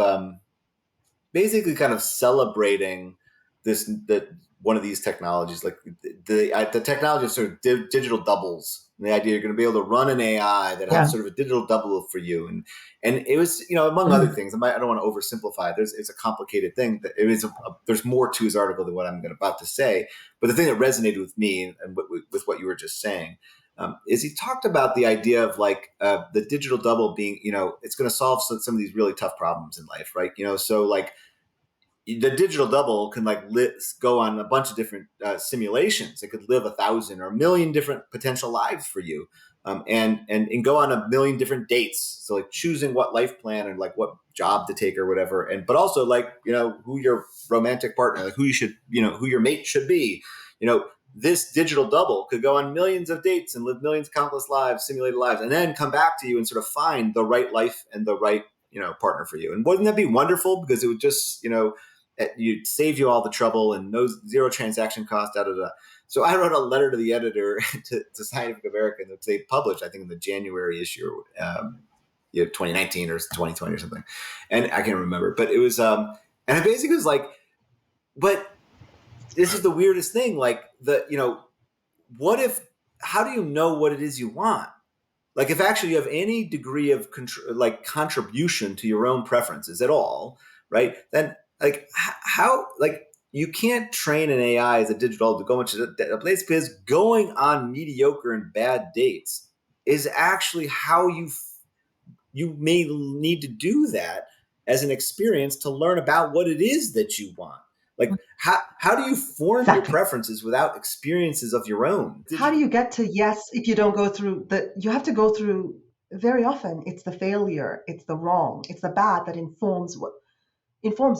basically kind of celebrating this, that one of these technologies, like the technology of sort of digital doubles, and the idea you're going to be able to run an AI that has Yeah. sort of a digital double for you, and it was, among other Mm. things. I don't want to oversimplify it. It's a complicated thing. That it is there's more to his article than what I'm about to say. But the thing that resonated with me and with what you were just saying, is he talked about the idea of like the digital double being, it's going to solve some of these really tough problems in life, right? So like the digital double can like go on a bunch of different simulations. It could live 1,000 or 1,000,000 different potential lives for you, and go on 1,000,000 different dates. So like choosing what life plan and like what job to take or whatever, and but also like who your romantic partner, like who you should who your mate should be. You know, this digital double could go on millions of dates and live millions, countless lives, simulated lives, and then come back to you and sort of find the right life and the right partner for you. And wouldn't that be wonderful? Because it would just you'd save you all the trouble and no zero transaction cost. Da, da, da. So I wrote a letter to the editor to Scientific American that they published, I think, in the January issue, 2019 or 2020 or something, and I can't remember. But it was, and I basically was like, but this is the weirdest thing. Like what if? How do you know what it is you want? Like if actually you have any degree of contribution to your own preferences at all, right? Then like how like you can't train an AI as a digital to go into a place, because going on mediocre and bad dates is actually how you may need to do that as an experience to learn about what it is that you want. Like how do you form your Exactly. preferences without experiences of your own? How do you get to yes if you don't go through you have to go through, very often it's the failure, it's the wrong, it's the bad that informs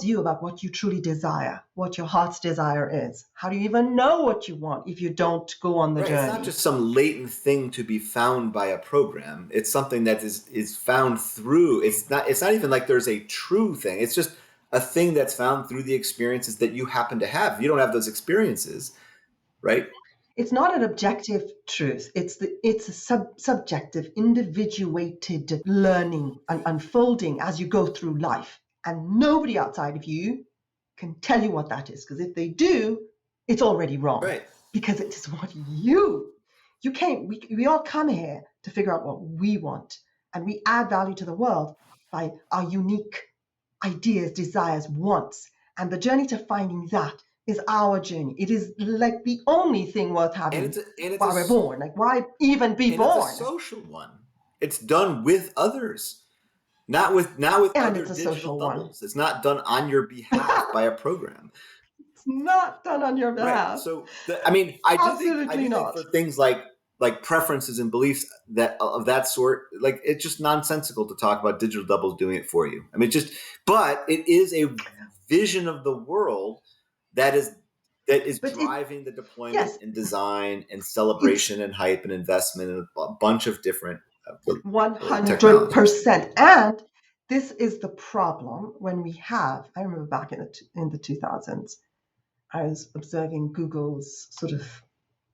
you about what you truly desire, what your heart's desire is. How do you even know what you want if you don't go on the Right. It's not journey? just some latent thing to be found by a program. It's something that is found through. It's not even like there's a true thing. It's just a thing that's found through the experiences that you happen to have. If you don't have those experiences, right? It's not an objective truth. It's a subjective, individuated learning and unfolding as you go through life. And nobody outside of you can tell you what that is. Because if they do, it's already wrong. Right. Because it is what you came. We all come here to figure out what we want. And we add value to the world by our unique ideas, desires, wants. And the journey to finding that is our journey. It is like the only thing worth And having it's a, and it's while we're a born. Like, why even be and it's a born? social one. It's done with others, not with And other it's a digital social one. doubles. It's not done on your behalf by a program. It's not done on your Right. behalf. So I mean, I Absolutely do think not. for things like preferences and beliefs that of that sort, like it's just nonsensical to talk about digital doubles doing it for you. I mean, but it is a vision of the world that is But it, driving the deployment yes, and design and it's celebration and hype and investment in a bunch of different technologies. 100%. And this is the problem when we have, I remember back in the 2000s, I was observing Google's sort of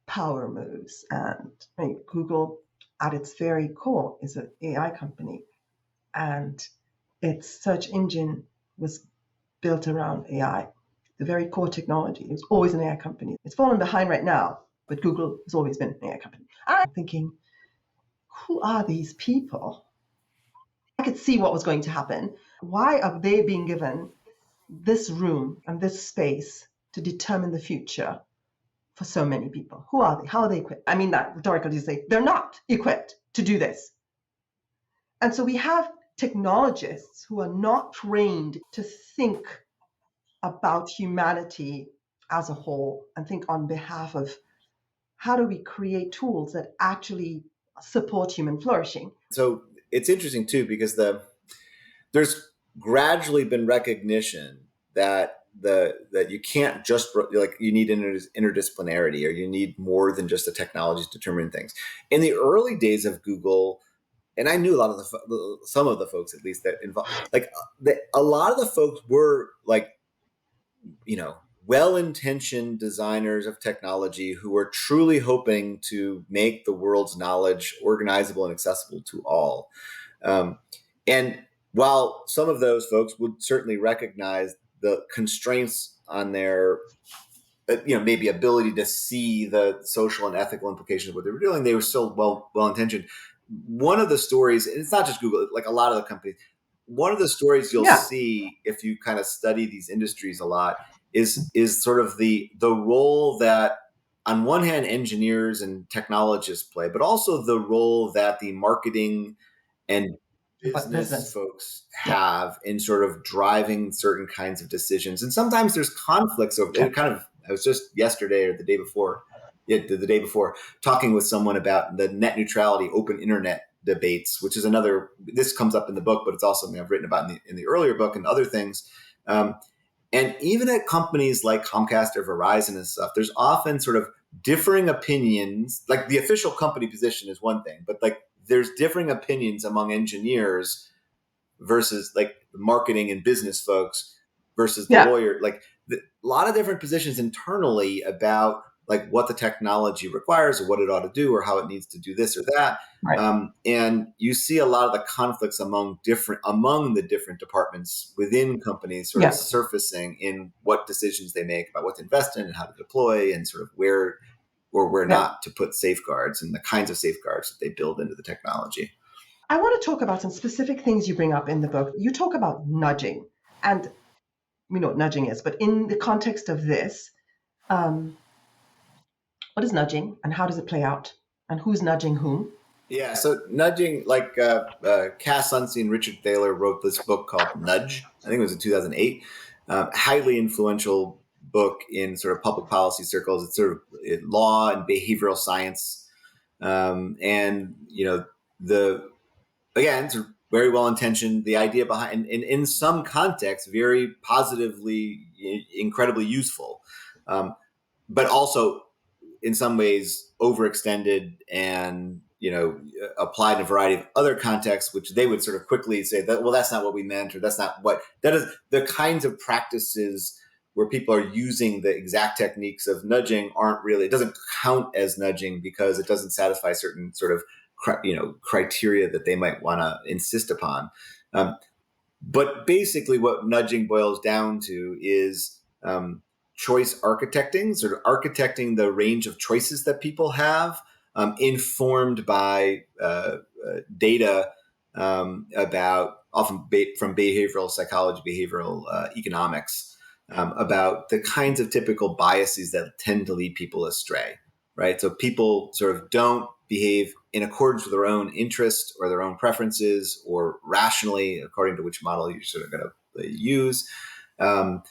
power moves. And I mean, Google, at its very core, is an AI company, and its search engine was built around AI. The very core technology. It was always an AI company. It's fallen behind right now, but Google has always been an AI company. I'm thinking, who are these people? I could see what was going to happen. Why are they being given this room and this space to determine the future for so many people? Who are they? How are they equipped? I mean that rhetorically to say they're not equipped to do this. And so we have technologists who are not trained to think about humanity as a whole and think on behalf of how do we create tools that actually support human flourishing. So it's interesting too, because there's gradually been recognition that that you can't just like you need interdisciplinarity, or you need more than just the technologies determining things. In the early days of Google, and I knew a lot of some of the folks at least that involved, like a lot of the folks were like well-intentioned designers of technology who were truly hoping to make the world's knowledge organizable and accessible to all. And while some of those folks would certainly recognize the constraints on their maybe ability to see the social and ethical implications of what they were doing, they were still well intentioned. One of the stories, and it's not just Google, like a lot of the companies, one of the stories you'll Yeah. see if you kind of study these industries a lot is sort of the role that on one hand engineers and technologists play, but also the role that the marketing and But business business. folks Yeah. have in sort of driving certain kinds of decisions. And sometimes there's conflicts over Yeah. it. Kind of, I was just yesterday or the day before, the day before, talking with someone about the net neutrality, open internet debates, which is another, this comes up in the book, but it's also something I've written about in the earlier book and other things. Um, and even at companies like Comcast or Verizon and stuff, there's often sort of differing opinions. Like the official company position is one thing, but like there's differing opinions among engineers versus like marketing and business folks versus the Yeah. lawyer. Like a lot of different positions internally about like what the technology requires or what it ought to do or how it needs to do this or that. Right. And you see a lot of the conflicts among the different departments within companies sort of Yeah. surfacing in what decisions they make about what to invest in and how to deploy and sort of where or where Yeah. not to put safeguards and the kinds of safeguards that they build into the technology. I want to talk about some specific things you bring up in the book. You talk about nudging, and we know what nudging is, but in the context of this, um, what is nudging and how does it play out? And who's nudging whom? Yeah, so nudging, like Cass Sunstein and Richard Thaler wrote this book called Nudge. I think it was in 2008. Highly influential book in sort of public policy circles. It's sort of law and behavioral science, and the again, it's very well intentioned. The idea behind, in some contexts, very positively, incredibly useful, um, but also in some ways overextended and applied in a variety of other contexts, which they would sort of quickly say that, well, that's not what we meant, or that's not what that is. The kinds of practices where people are using the exact techniques of nudging aren't really, it doesn't count as nudging because it doesn't satisfy certain sort of criteria that they might want to insist upon. But basically, what nudging boils down to is choice architecting, sort of architecting the range of choices that people have, informed by data about often from behavioral psychology, behavioral economics, about the kinds of typical biases that tend to lead people astray, right? So people sort of don't behave in accordance with their own interest or their own preferences or rationally, according to which model you're sort of going to use, um,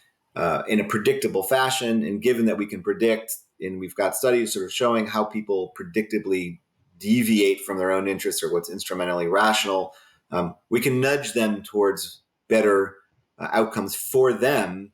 in a predictable fashion. And given that we can predict, and we've got studies sort of showing how people predictably deviate from their own interests or what's instrumentally rational, we can nudge them towards better outcomes for them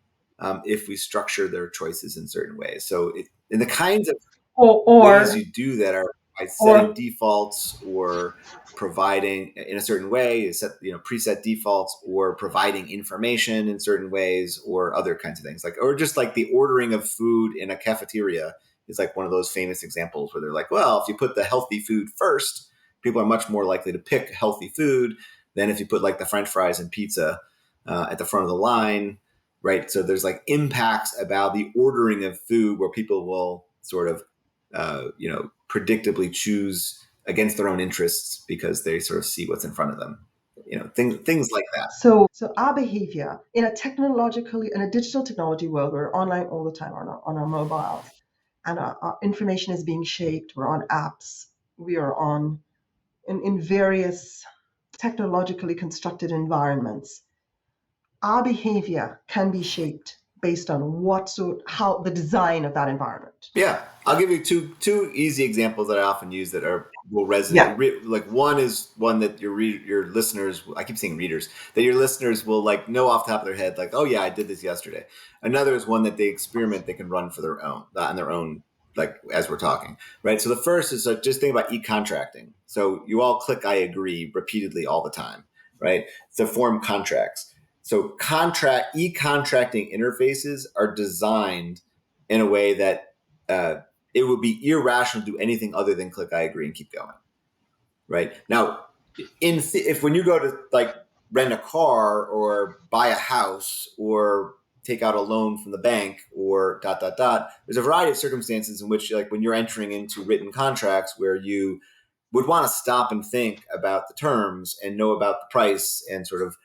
if we structure their choices in certain ways. So, and the kinds of Or, ways or, you do that are by setting or, defaults or providing in a certain way, set preset defaults, or providing information in certain ways, or other kinds of things, like, or just like the ordering of food in a cafeteria is like one of those famous examples where they're like, well, if you put the healthy food first, people are much more likely to pick healthy food than if you put like the French fries and pizza at the front of the line, right? So there's like impacts about the ordering of food where people will sort of predictably choose against their own interests because they sort of see what's in front of them. Things like that. so our behavior in a digital technology world, we're online all the time on our mobiles, and our information is being shaped. We're on apps. We are in various technologically constructed environments. Our behavior can be shaped based on how the design of that environment. Yeah, I'll give you two easy examples that I often use that will Yeah. resonate. Like one is one that your listeners, I keep saying readers, that your listeners will like know off the top of their head, like, oh yeah, I did this yesterday. Another is one that they can run for their own on their own, like as we're talking, right? So the first is just think about e-contracting. So you all click I agree repeatedly all the time, right? To form contracts. So e-contracting interfaces are designed in a way that uh, it would be irrational to do anything other than click I agree and keep going. Right now, if when you go to like rent a car or buy a house or take out a loan from the bank or ... There's a variety of circumstances in which, like when you're entering into written contracts where you would want to stop and think about the terms and know about the price and sort of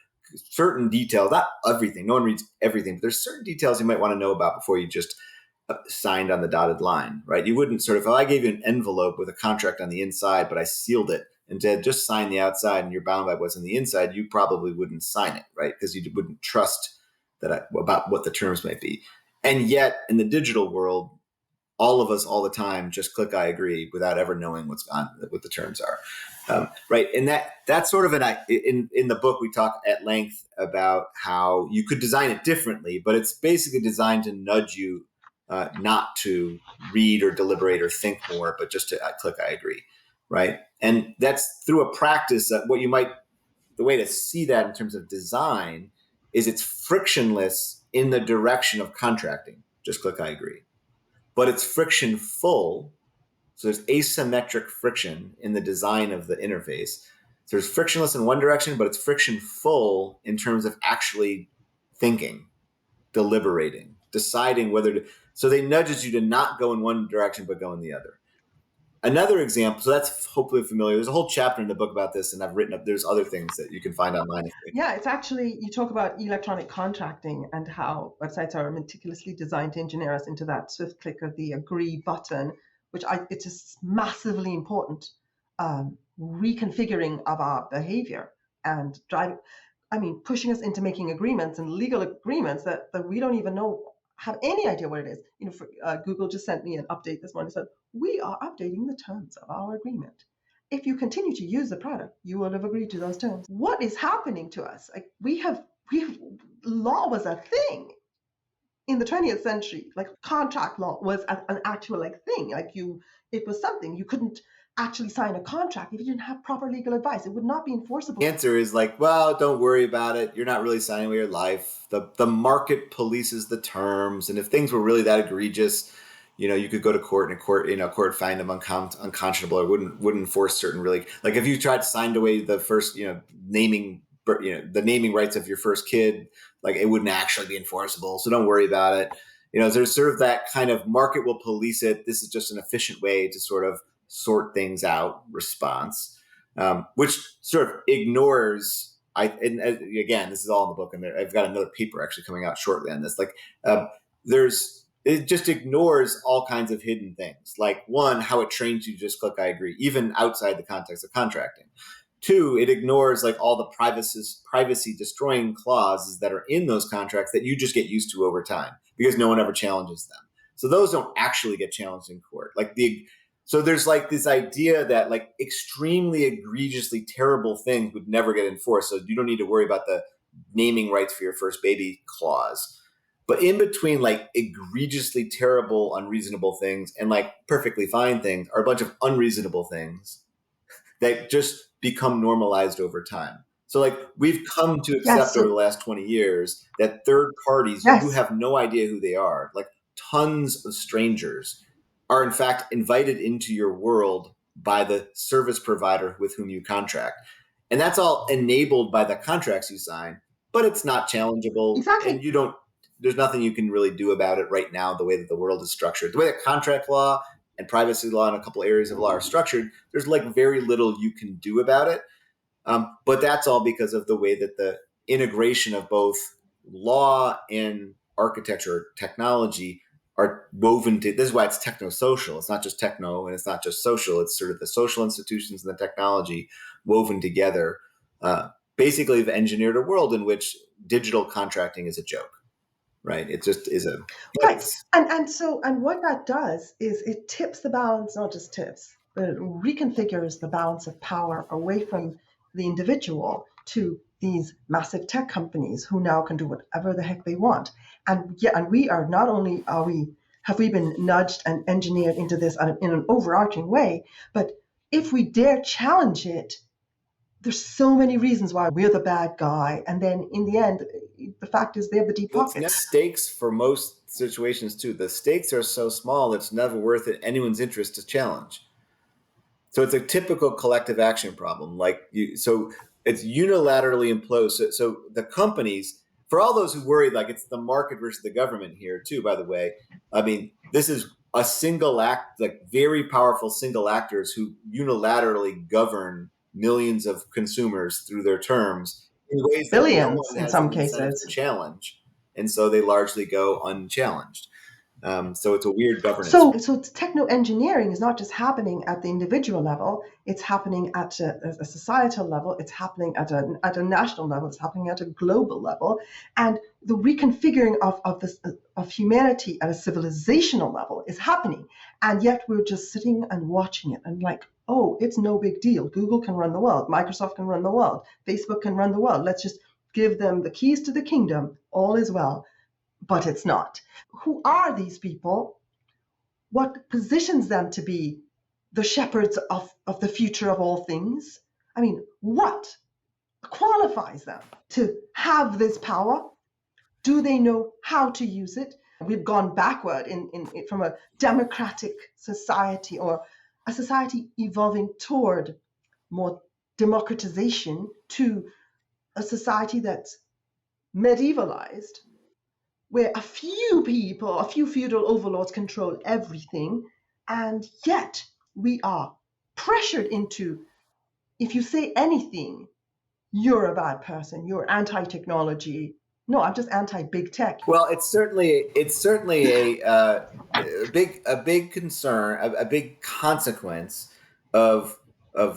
certain details, not everything, no one reads everything, but there's certain details you might want to know about before you just signed on the dotted line, right? You wouldn't sort of, if I gave you an envelope with a contract on the inside, but I sealed it and said, just sign the outside and you're bound by what's on the inside, you probably wouldn't sign it, right? Because you wouldn't trust about what the terms might be. And yet in the digital world, all of us all the time just click I agree without ever knowing what the terms are. Right. And that's sort of in the book, we talk at length about how you could design it differently, but it's basically designed to nudge you not to read or deliberate or think more, but just to click I agree. Right. And that's through a practice that the way to see that in terms of design is it's frictionless in the direction of contracting. Just click I agree. But it's friction full. So there's asymmetric friction in the design of the interface. So there's frictionless in one direction, but it's friction full in terms of actually thinking, deliberating, deciding whether to. So they nudges you to not go in one direction, but go in the other. Another example, so that's hopefully familiar. There's a whole chapter in the book about this, and I've written up. There's other things that you can find online. Yeah, it's actually, you talk about electronic contracting and how websites are meticulously designed to engineer us into that swift click of the agree button, which it's just massively important reconfiguring of our behavior and pushing us into making agreements and legal agreements that we don't even have any idea what it is. Google just sent me an update this morning. Said we are updating the terms of our agreement. If you continue to use the product, you will have agreed to those terms. What is happening to us? Like law was a thing in the 20th century. Like contract law was an actual thing. It was something you couldn't actually sign a contract if you didn't have proper legal advice. It would not be enforceable. The answer is well, don't worry about it. You're not really signing away your life. The market polices the terms, and if things were really that egregious, you could go to court and court find them unconscionable or wouldn't enforce certain really, like if you tried to sign away the first, naming, the naming rights of your first kid, it wouldn't actually be enforceable. So don't worry about it. There's sort of that kind of market will police it. This is just an efficient way to sort of sort things out response, which sort of ignores. And again, this is all in the book, and I've got another paper actually coming out shortly on this. It just ignores all kinds of hidden things. Like one, how it trains you to just click I agree, even outside the context of contracting. Two, it ignores all the privacy destroying clauses that are in those contracts that you just get used to over time because no one ever challenges them. So those don't actually get challenged in court. So there's this idea that extremely egregiously terrible things would never get enforced. So you don't need to worry about the naming rights for your first baby clause. But in between egregiously terrible, unreasonable things and perfectly fine things are a bunch of unreasonable things that just become normalized over time. So we've come to accept over the last 20 years that third parties, you have no idea who they are, tons of strangers are in fact invited into your world by the service provider with whom you contract. And that's all enabled by the contracts you sign, but it's not challengeable. Exactly. And there's nothing you can really do about it right now, the way that the world is structured. The way that contract law and privacy law and a couple areas of law are structured, there's very little you can do about it. But that's all because of the way that the integration of both law and architecture, technology are woven to. This is why it's techno-social. It's not just techno and it's not just social. It's sort of the social institutions and the technology woven together. Basically, have engineered a world in which digital contracting is a joke. Right. It just is a right. And what that does is it tips the balance, not just tips, but it reconfigures the balance of power away from the individual to these massive tech companies who now can do whatever the heck they want. And we are not only have we been nudged and engineered into this in an overarching way, but if we dare challenge it, there's so many reasons why we're the bad guy. And then in the end, the fact is they have the deep pockets. Stakes for most situations too. The stakes are so small, it's never worth it anyone's interest to challenge. So it's a typical collective action problem. So it's unilaterally imposed. So the companies, for all those who worry, like it's the market versus the government here too, by the way, I mean, this is a single act, like very powerful single actors who unilaterally govern millions of consumers through their terms in ways that no Billions one in has some an incentive to cases. challenge. And so they largely go unchallenged. So it's a weird governance. So techno engineering is not just happening at the individual level; it's happening at a societal level. It's happening at a national level. It's happening at a global level, and the reconfiguring of humanity at a civilizational level is happening. And yet we're just sitting and watching it, and like, oh, it's no big deal. Google can run the world. Microsoft can run the world. Facebook can run the world. Let's just give them the keys to the kingdom. All is well. But it's not. Who are these people? What positions them to be the shepherds of the future of all things? I mean, what qualifies them to have this power? Do they know how to use it? We've gone backward from a democratic society or a society evolving toward more democratization to a society that's medievalized, where a few people, a few feudal overlords control everything, and yet we are pressured into, if you say anything, you're a bad person, you're anti-technology. No, I'm just anti-big tech. Well, it's certainly a big concern, a big consequence of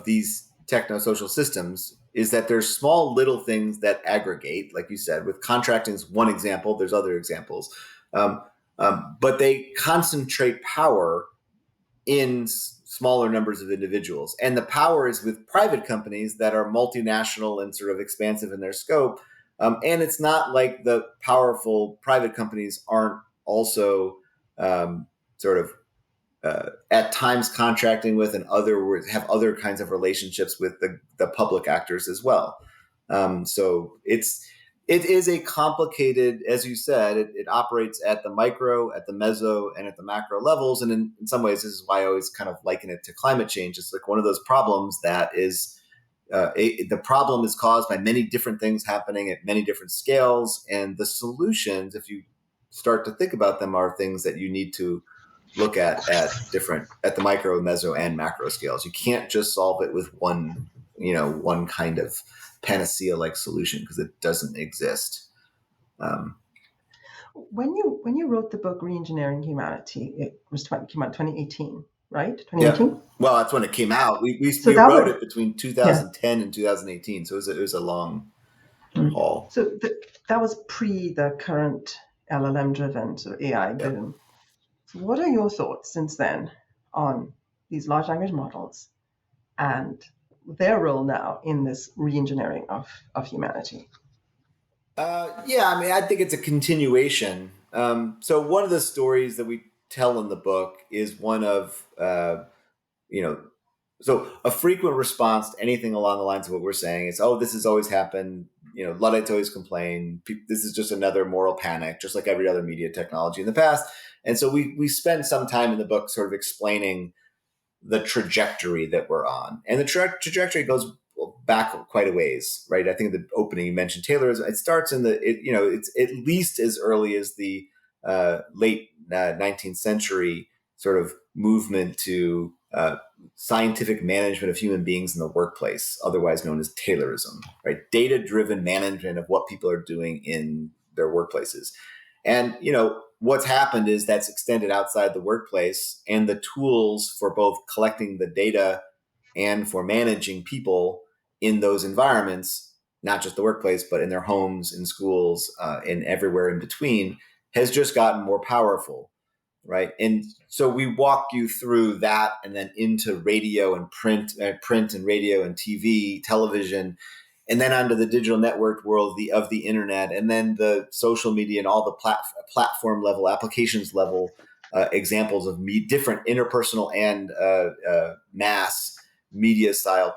these techno-social systems is that there's small little things that aggregate, like you said, with contracting is one example. There's other examples, um, but they concentrate power in smaller numbers of individuals, and the power is with private companies that are multinational and sort of expansive in their scope. And it's not like the powerful private companies aren't also sort of at times contracting with and have other kinds of relationships with the public actors as well. So it is a complicated, as you said, it operates at the micro, at the meso, and at the macro levels. And in some ways, this is why I always kind of liken it to climate change. It's like one of those problems that is the problem is caused by many different things happening at many different scales, and the solutions, if you start to think about them, are things that you need to look at the micro, meso, and macro scales. You can't just solve it with one kind of panacea like solution because it doesn't exist. Um, When you wrote the book Reengineering Humanity, it was came out 2018, right? yeah, 2018. well, that's when it came out. So We that wrote was, it between yeah. 2010 and 2018, so it was a long Mm. haul. So that was pre the current LLM driven, so AI Yeah. boom. So what are your thoughts since then on these large language models and their role now in this reengineering of humanity? Yeah, I mean, I think it's a continuation. So one of the stories that we tell in the book is one of you know, so a frequent response to anything along the lines of what we're saying is, "Oh, this has always happened." Luddites always complain. This is just another moral panic, just like every other media technology in the past. And so we spend some time in the book sort of explaining the trajectory that we're on, and the trajectory goes back quite a ways, right? I think the opening you mentioned Taylorism. It starts in it's at least as early as the late 19th century sort of movement to scientific management of human beings in the workplace, otherwise known as Taylorism, right? Data-driven management of what people are doing in their workplaces. And what's happened is that's extended outside the workplace, and the tools for both collecting the data and for managing people in those environments, not just the workplace, but in their homes, in schools, and everywhere in between, has just gotten more powerful, right? And so we walk you through that, and then into radio and print and radio and television, and then onto the digital network world of the internet, and then the social media and all the platform level, applications level examples of different interpersonal and mass media style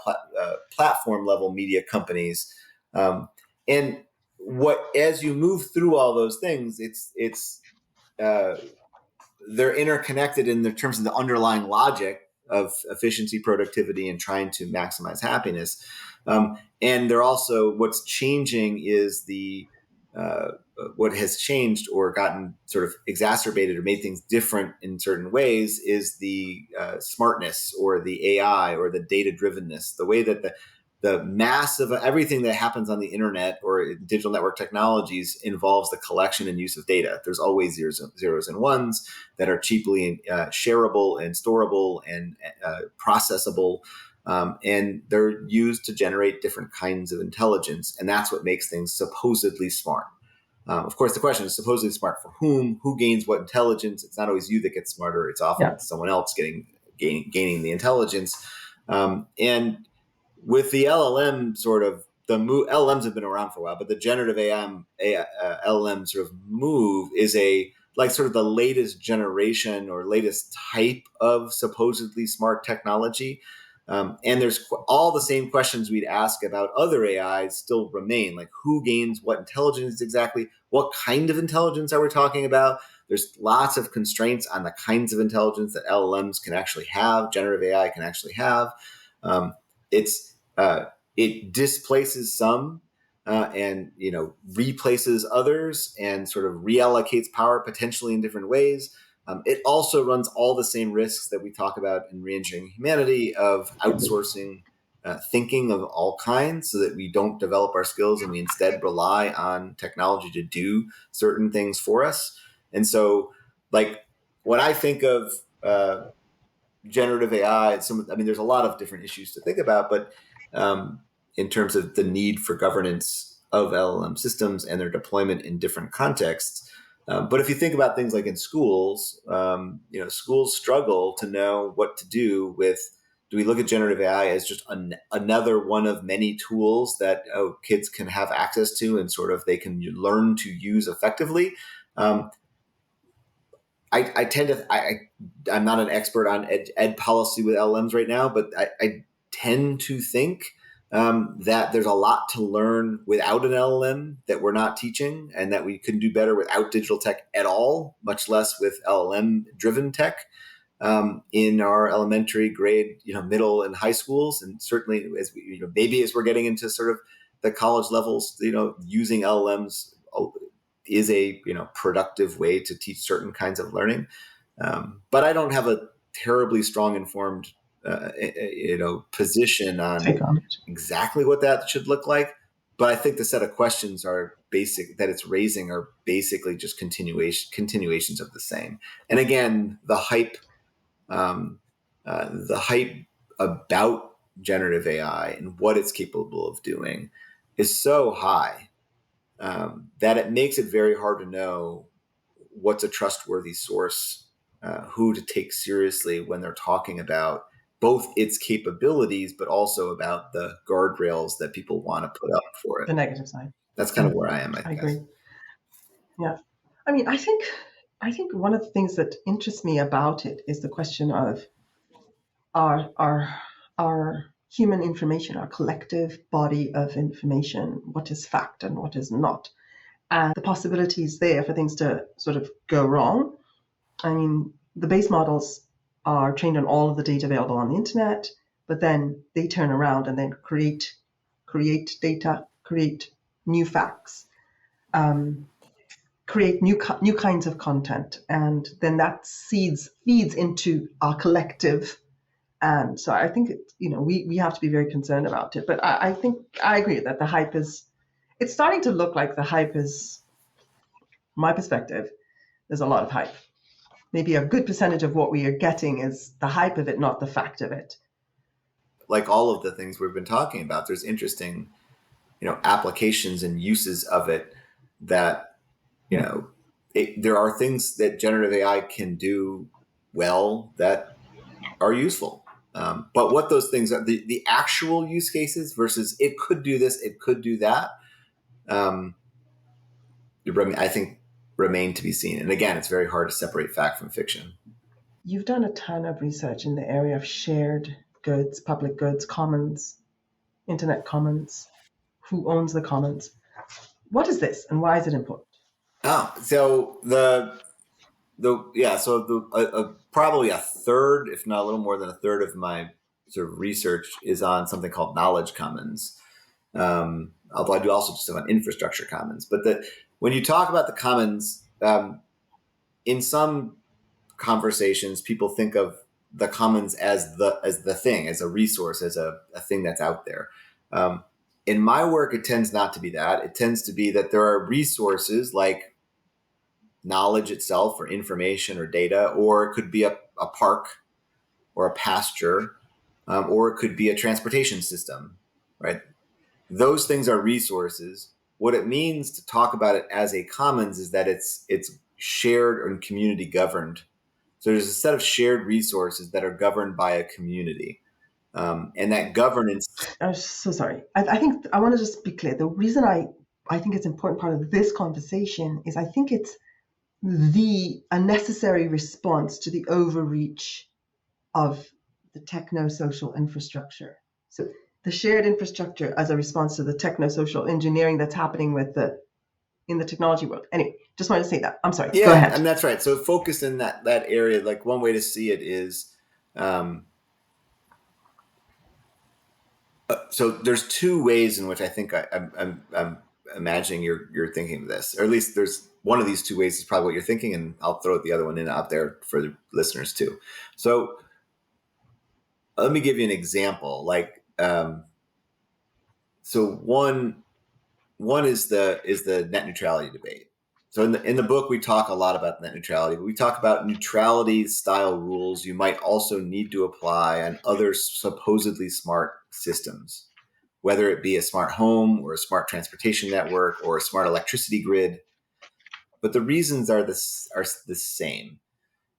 platform level media companies. And what as you move through all those things, it's they're interconnected in the terms of the underlying logic of efficiency, productivity, and trying to maximize happiness. And they're also, what's changing is the what has changed or gotten sort of exacerbated or made things different in certain ways is the smartness or the AI or the data drivenness, the way that the mass of everything that happens on the internet or digital network technologies involves the collection and use of data. There's always zeros and ones that are cheaply shareable and storable and processable. And they're used to generate different kinds of intelligence. And that's what makes things supposedly smart. Of course, the question is supposedly smart for whom? Who gains what intelligence? It's not always you that gets smarter. It's often someone else gaining the intelligence. And with the LLM sort of, LLMs have been around for a while, but the generative LLM sort of move is like sort of the latest generation or latest type of supposedly smart technology. And there's all the same questions we'd ask about other AIs still remain, like who gains what intelligence exactly? What kind of intelligence are we talking about? There's lots of constraints on the kinds of intelligence that LLMs can actually have, generative AI can actually have. It displaces some and replaces others and sort of reallocates power potentially in different ways. It also runs all the same risks that we talk about in Reengineering Humanity of outsourcing thinking of all kinds so that we don't develop our skills and we instead rely on technology to do certain things for us. And so, like, when I think of generative AI, there's a lot of different issues to think about, but in terms of the need for governance of LLM systems and their deployment in different contexts. But if you think about things like in schools, schools struggle to know what to do with. Do we look at generative AI as just another one of many tools that kids can have access to and sort of they can learn to use effectively? I tend to, I'm not an expert on ed policy with LLMs right now, but I tend to think that there's a lot to learn without an LLM that we're not teaching and that we can do better without digital tech at all, much less with LLM-driven tech in our elementary grade, middle and high schools. And certainly as we, maybe as we're getting into sort of the college levels, using LLMs is a productive way to teach certain kinds of learning. But I don't have a terribly strong informed position on exactly what that should look like. But I think the set of questions that it's raising are basically just continuations of the same. And again, the hype about generative AI and what it's capable of doing is so high that it makes it very hard to know what's a trustworthy source, who to take seriously when they're talking about both its capabilities, but also about the guardrails that people want to put up for it. The negative side. That's kind of where I am, I guess. Agree. Yeah. I think one of the things that interests me about it is the question of our human information, our collective body of information, what is fact and what is not, and the possibilities there for things to sort of go wrong. I mean, the base models are trained on all of the data available on the internet, but then they turn around and then create data, create new facts, create new kinds of content, and then that feeds into our collective. And so I think we have to be very concerned about it. But I think I agree that the hype it's starting to look like the hype is, from my perspective, there's a lot of hype. Maybe a good percentage of what we are getting is the hype of it, not the fact of it. Like all of the things we've been talking about, there's interesting, applications and uses of it that, there are things that generative AI can do well that are useful. But what those things are, the actual use cases versus it could do this, it could do that, I think remain to be seen. And again, it's very hard to separate fact from fiction. You've done a ton of research in the area of shared goods, public goods, commons, internet commons. Who owns the commons? What is this and why is it important? So probably a third, if not a little more than a third of my sort of research is on something called knowledge commons. Although I do also just have on infrastructure commons, but when you talk about the commons, in some conversations, people think of the commons as the thing, as a resource, as a thing that's out there. In my work, it tends not to be that. It tends to be that there are resources like knowledge itself or information or data, or it could be a park or a pasture, or it could be a transportation system, right? Those things are resources. What it means to talk about it as a commons is that it's shared and community governed. So there's a set of shared resources that are governed by a community, and that governance. I'm so sorry. I think I want to just be clear. The reason I think it's an important part of this conversation is I think it's a necessary response to the overreach of the techno-social infrastructure. So the shared infrastructure as a response to the techno-social engineering that's happening in the technology world. Anyway, just wanted to say that. I'm sorry. Go Yeah, ahead. and that's right. So focused in that area, like one way to see it is, um, so there's two ways in which I think I'm imagining you're thinking of this, or at least there's one of these two ways is probably what you're thinking, and I'll throw the other one in out there for the listeners too. So let me give you an example. Like, so one is the net neutrality debate. So in the book, we talk a lot about net neutrality, but we talk about neutrality style rules you might also need to apply on other supposedly smart systems, whether it be a smart home or a smart transportation network or a smart electricity grid. But the reasons are the same,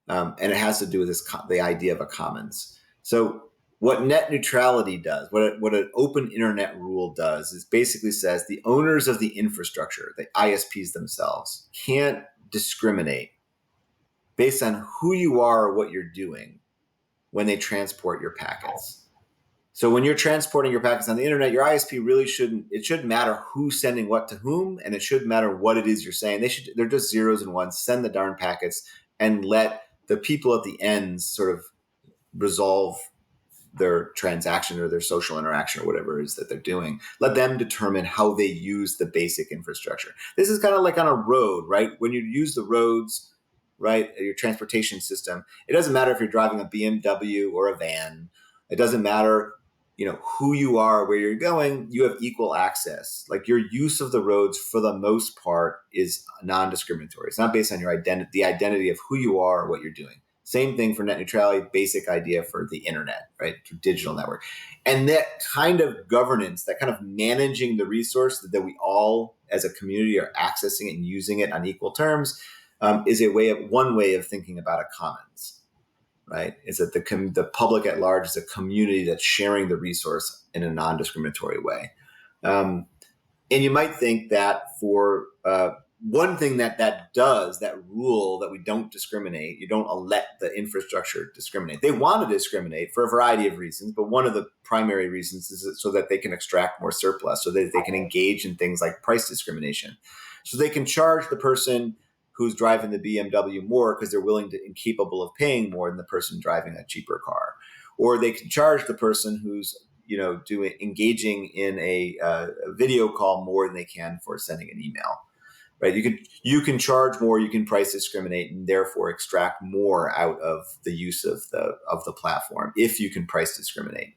and it has to do with the idea of a commons. So what net neutrality does, what an open internet rule does, is basically says the owners of the infrastructure, the ISPs themselves, can't discriminate based on who you are or what you're doing when they transport your packets. So when you're transporting your packets on the internet, your ISP really it shouldn't matter who's sending what to whom, and it shouldn't matter what it is you're saying. They're just zeros and ones. Send the darn packets and let the people at the ends sort of resolve their transaction or their social interaction or whatever it is that they're doing. Let them determine how they use the basic infrastructure. This is kind of like on a road, right? When you use the roads, right, your transportation system, it doesn't matter if you're driving a BMW or a van. It doesn't matter, who you are, where you're going, you have equal access. Like your use of the roads for the most part is non-discriminatory. It's not based on your identity, the identity of who you are or what you're doing. Same thing for net neutrality, basic idea for the internet, right? Digital network. And that kind of governance, that kind of managing the resource that we all as a community are accessing and using it on equal terms, is one way of thinking about a commons, right? Is that the public at large is a community that's sharing the resource in a non-discriminatory way. And you might think that for one thing that does, that rule that we don't discriminate, you don't let the infrastructure discriminate. They want to discriminate for a variety of reasons, but one of the primary reasons is so that they can extract more surplus, so that they can engage in things like price discrimination. So they can charge the person who's driving the BMW more because they're willing to and capable of paying more than the person driving a cheaper car. Or they can charge the person who's engaging in a video call more than they can for sending an email, right? You can charge more, you can price discriminate, and therefore extract more out of the use of the platform if you can price discriminate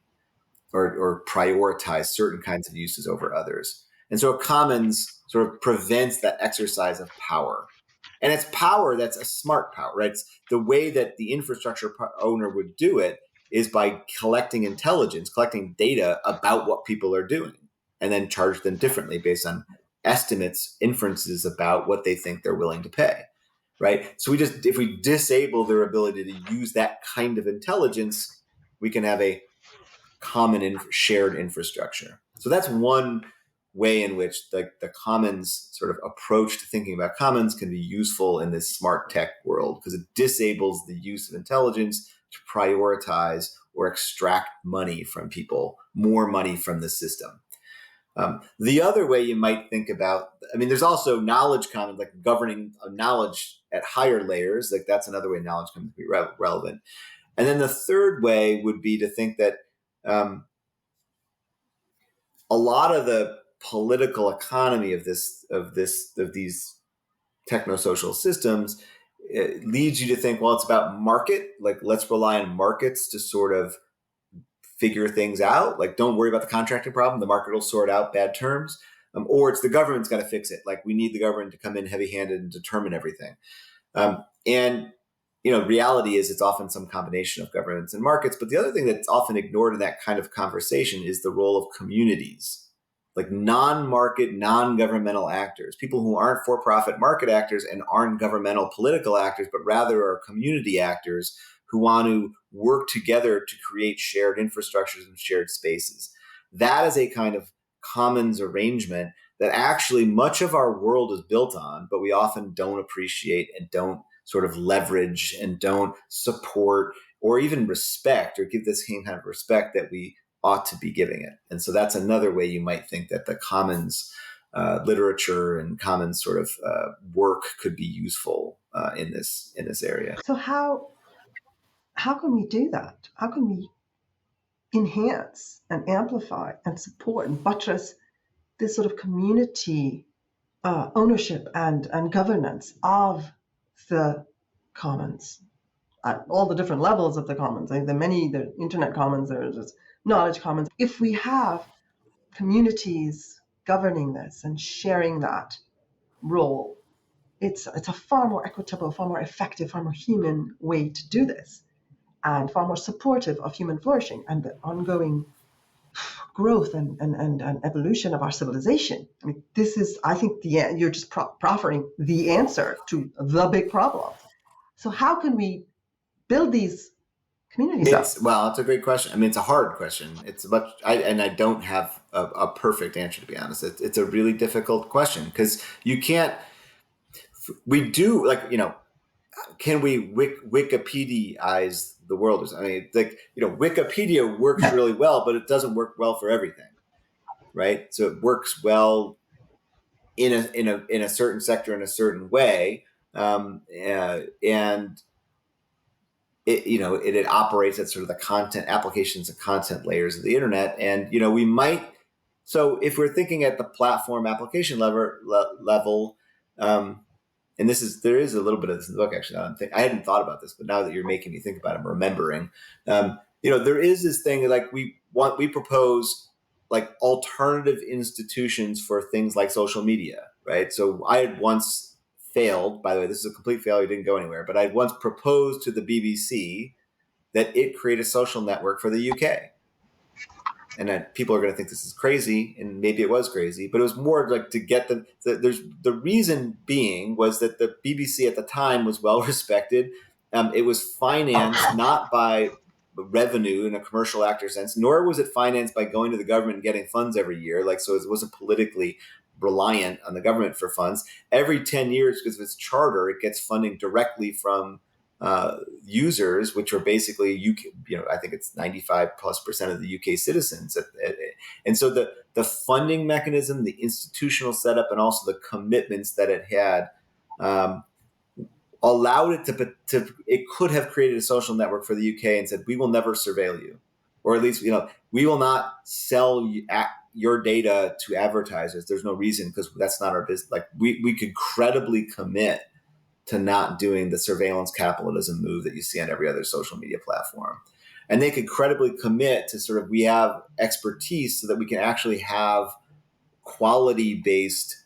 or prioritize certain kinds of uses over others. And so a commons sort of prevents that exercise of power. And it's power that's a smart power, right? It's the way that the infrastructure owner would do it is by collecting intelligence, collecting data about what people are doing, and then charge them differently based on estimates, inferences about what they think they're willing to pay, right? So if we disable their ability to use that kind of intelligence, we can have a common shared infrastructure. So that's one way in which the commons sort of approach to thinking about commons can be useful in this smart tech world, because it disables the use of intelligence to prioritize or extract money from people, more money from the system. The other way you might think about, there's also knowledge commons, like governing knowledge at higher layers. Like that's another way knowledge commons can be relevant. And then the third way would be to think that a lot of the political economy of these techno-social systems, it leads you to think, well, it's about market. Like, let's rely on markets to sort of figure things out. Like, don't worry about the contracting problem. The market will sort out bad terms. Or it's the government's got to fix it. Like, we need the government to come in heavy-handed and determine everything. And reality is it's often some combination of governments and markets. But the other thing that's often ignored in that kind of conversation is the role of communities, like non-market, non-governmental actors, people who aren't for-profit market actors and aren't governmental political actors, but rather are community actors who want to work together to create shared infrastructures and shared spaces. That is a kind of commons arrangement that actually much of our world is built on, but we often don't appreciate and don't sort of leverage and don't support or even respect or give this same kind of respect that we ought to be giving it. And so that's another way you might think that the commons literature and commons sort of work could be useful in this area. So how can we do that? How can we enhance and amplify and support and buttress this sort of community ownership and governance of the commons at all the different levels of the commons? Like the internet commons, there's just knowledge commons. If we have communities governing this and sharing that role, it's a far more equitable, far more effective, far more human way to do this, and far more supportive of human flourishing and the ongoing growth and evolution of our civilization. I mean, this is, I think, you're just proffering the answer to the big problem. So how can we build these communities up? Well, it's a great question. I mean, it's a hard question. I don't have a perfect answer, to be honest. It's a really difficult question because you can't. We do can we Wikipediaize the world? I mean, Wikipedia works really well, but it doesn't work well for everything, right? So it works well in a certain sector in a certain way, and it operates at sort of the content applications and content layers of the internet. And we might. So if we're thinking at the platform application level. And there is a little bit of this in the book, actually. I hadn't thought about this, but now that you're making me think about it, I'm remembering. There is this thing like we propose like alternative institutions for things like social media, right? So I had once failed, by the way, this is a complete failure, didn't go anywhere, but I had once proposed to the BBC that it create a social network for the UK. And then people are going to think this is crazy, and maybe it was crazy, but it was more like to get them. The reason being was that the BBC at the time was well respected. It was financed not by revenue in a commercial actor sense, nor was it financed by going to the government and getting funds every year. So it wasn't politically reliant on the government for funds. Every 10 years, because of its charter, it gets funding directly from users, which are basically UK, I think it's 95+% of the UK citizens, and so the funding mechanism, the institutional setup, and also the commitments that it had allowed it to. It could have created a social network for the UK and said, "We will never surveil you," or at least we will not sell your data to advertisers. There's no reason because that's not our business. Like we could credibly commit to not doing the surveillance capitalism move that you see on every other social media platform. And they could credibly commit to sort of, we have expertise so that we can actually have quality-based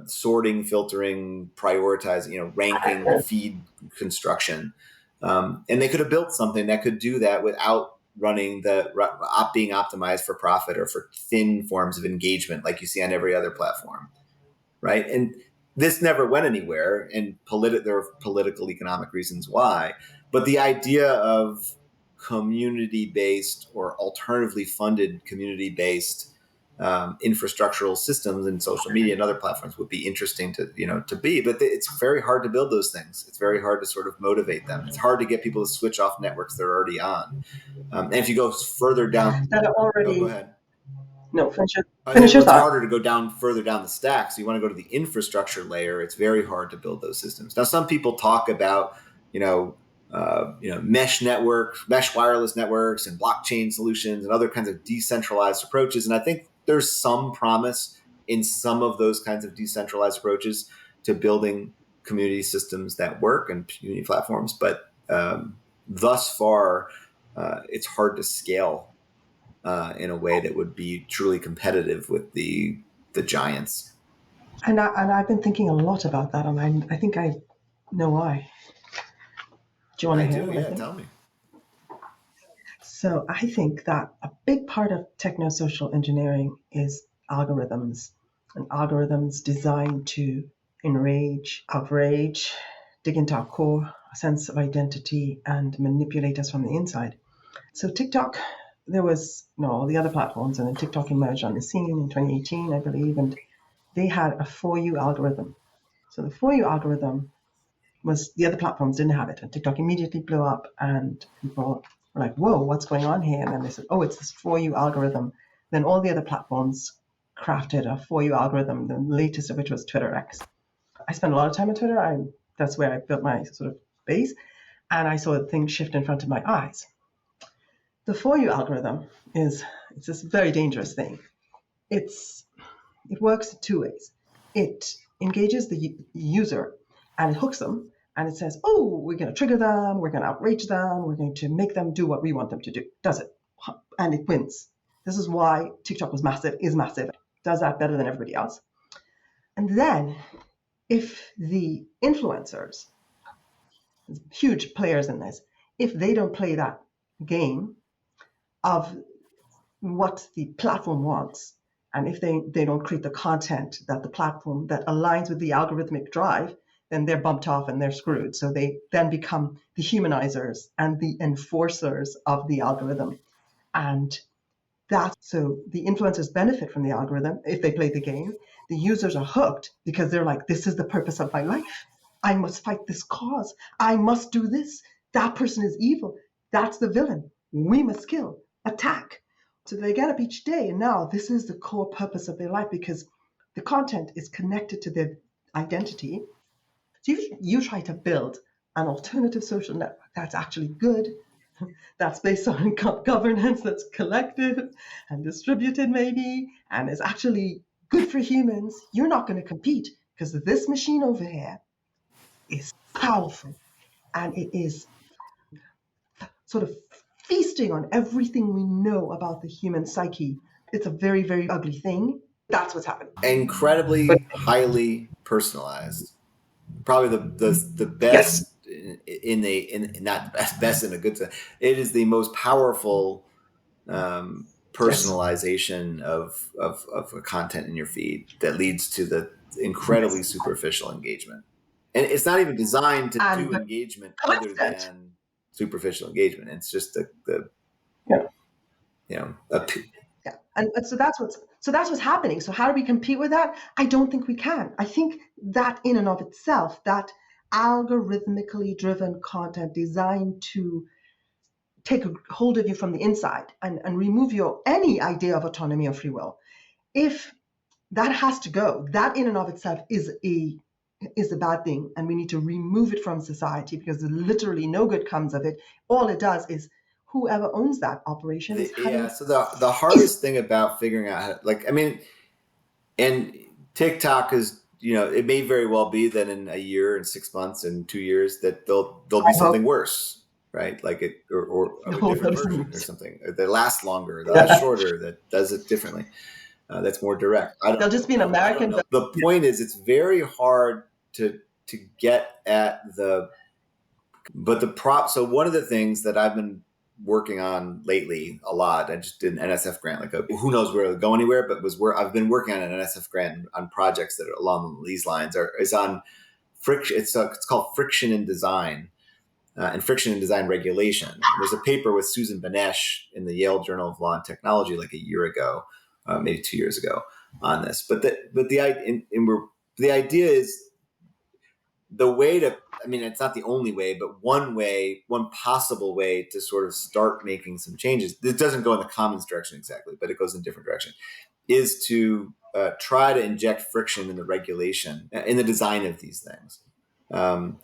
sorting, filtering, prioritizing, ranking, feed construction. And they could have built something that could do that without running being optimized for profit or for thin forms of engagement like you see on every other platform, right? And this never went anywhere, and there are political, economic reasons why. But the idea of community-based or alternatively funded community-based infrastructural systems in social media and other platforms would be interesting to be. But it's very hard to build those things. It's very hard to sort of motivate them. It's hard to get people to switch off networks they're already on. And if you go further down, go ahead. No, finish your It's thought. harder to go further down the stack. So you want to go to the infrastructure layer. It's very hard to build those systems. Now, some people talk about, mesh networks, mesh wireless networks, and blockchain solutions, and other kinds of decentralized approaches. And I think there's some promise in some of those kinds of decentralized approaches to building community systems that work and community platforms. But thus far, it's hard to scale in a way that would be truly competitive with the giants. And I've been thinking a lot about that, and I think I know why. Do you want I to hear do, what I yeah. think? Tell me. So I think that a big part of techno-social engineering is algorithms, and algorithms designed to enrage, outrage, dig into our core sense of identity, and manipulate us from the inside. So TikTok, there was all the other platforms, and then TikTok emerged on the scene in 2018, I believe, and they had a For You algorithm. So the For You algorithm was the other platforms didn't have it, and TikTok immediately blew up, and people were like, "Whoa, what's going on here?" And then they said, "Oh, it's this For You algorithm." Then all the other platforms crafted a For You algorithm, the latest of which was Twitter X. I spent a lot of time on Twitter. That's where I built my sort of base, and I saw things shift in front of my eyes. The For You algorithm it's this very dangerous thing. It's it works two ways. It engages the user and it hooks them and it says, "Oh, we're going to trigger them, we're going to outrage them, we're going to make them do what we want them to do." Does it. And it wins. This is why TikTok is massive, does that better than everybody else. And then if the influencers, huge players in this, if they don't play that game of what the platform wants, and if they don't create the content that the platform that aligns with the algorithmic drive, then they're bumped off and they're screwed. So they then become the humanizers and the enforcers of the algorithm. And that's so the influencers benefit from the algorithm if they play the game. The users are hooked because they're like, "This is the purpose of my life. I must fight this cause. I must do this. That person is evil. That's the villain. We must kill, attack." So they get up each day, and now this is the core purpose of their life because the content is connected to their identity. So you try to build an alternative social network that's actually good, that's based on governance, that's collective and distributed maybe, and is actually good for humans. You're not going to compete because this machine over here is powerful and it is sort of feasting on everything we know about the human psyche. It's a very, very ugly thing. That's what's happening. But Incredibly highly personalized. Probably the yes, best in not the best in a good sense. It is the most powerful yes, personalization of a content in your feed that leads to the yes. incredibly superficial engagement. And it's not even designed to And do the engagement other content, than superficial engagement. It's just the yeah, you know a, yeah. And so that's what's happening. So how do we compete with that? I don't think we can. I think that in and of itself, that algorithmically driven content designed to take a hold of you from the inside and remove your any idea of autonomy or free will. If that has to go, that in and of itself is a bad thing, and we need to remove it from society because literally no good comes of it. All it does is whoever owns that operation is yeah. having So the is hardest thing about figuring out how, like, I mean, and TikTok is, it may very well be that in a year and 6 months and 2 years that there'll be I hope something worse, right? Like it, or a no different those version or moves. something that lasts longer, that lasts Yeah. shorter, that does it differently, that's more direct. I don't There'll just be an know. I don't American know. The version. point is, it's very hard to get at the prop. So one of the things that I've been working on lately a lot, I just did an NSF grant, who knows where it'll go anywhere, but was where I've been working on an NSF grant on projects that are along these lines, is on friction. It's called friction in design. And friction in design regulation. There's a paper with Susan Banesh in the Yale Journal of Law and Technology like a year ago, maybe 2 years ago, on this. The idea is the way to, I mean, it's not the only way, but one possible way to sort of start making some changes. This doesn't go in the commons direction exactly, but it goes in a different direction, is to try to inject friction in the regulation, in the design of these things. In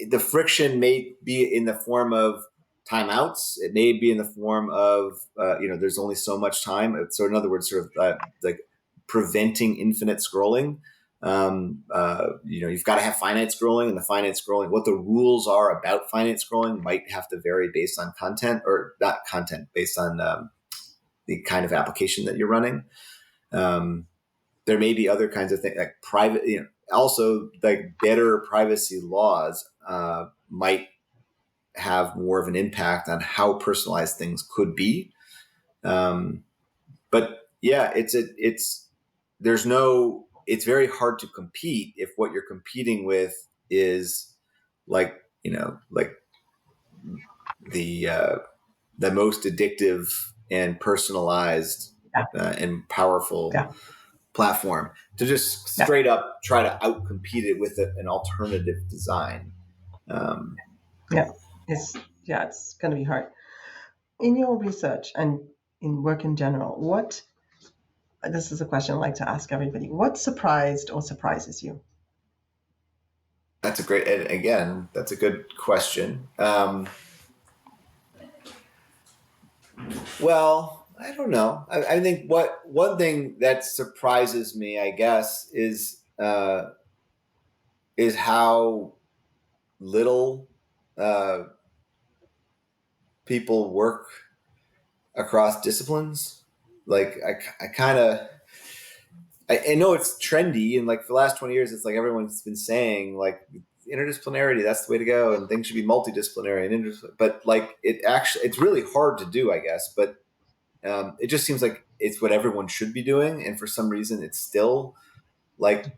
the friction may be in the form of timeouts. It may be in the form of, there's only so much time. So in other words, sort of like preventing infinite scrolling. You've got to have finite scrolling, and the finite scrolling, what the rules are about finite scrolling might have to vary based on content, or not content, based on the kind of application that you're running. There may be other kinds of things like private, also like better privacy laws might have more of an impact on how personalized things could be. But yeah, it's very hard to compete if what you're competing with is like the most addictive and personalized and powerful platform, to just straight up try to outcompete it with an alternative design. It's going to be hard. In your research and in work in general, this is a question I like to ask everybody. What surprised or surprises you? That's a good question. Well, I don't know. I think one thing that surprises me, I guess, is how little people work across disciplines. Like I know it's trendy, and like for the last 20 years, it's like everyone's been saying like interdisciplinarity, that's the way to go, and things should be multidisciplinary and but like it's really hard to do, I guess. But it just seems like it's what everyone should be doing, and for some reason, it's still like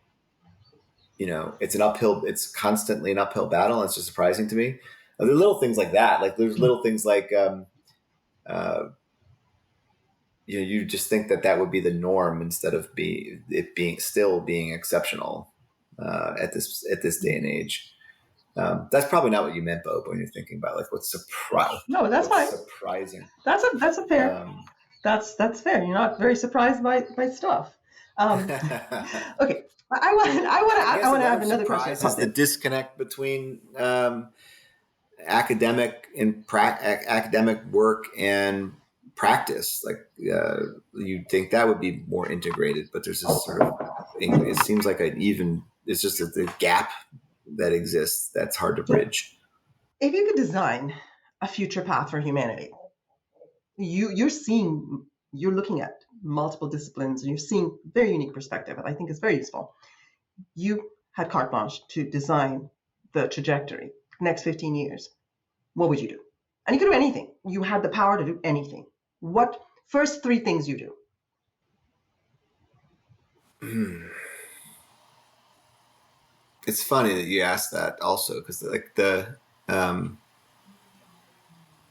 it's constantly an uphill battle. And it's just surprising to me. There are little things like that. Like there's little things like you just think that would be the norm instead of being exceptional at this day and age. That's probably not what you meant, Bo, when you're thinking about like what's surprising. No, that's fine. Surprising. That's a fair. That's fair. You're not very surprised by stuff. Okay, I want to have another question. Is the disconnect between academic work and practice. Like you'd think that would be more integrated, but there's this sort of thing. It seems like it's just the gap that exists that's hard to bridge. If you could design a future path for humanity, you're looking at multiple disciplines and you're seeing very unique perspective, and I think it's very useful. You had carte blanche to design the trajectory next 15 years. What would you do? And you could do anything. You had the power to do anything. What first three things you do? It's funny that you asked that also, because like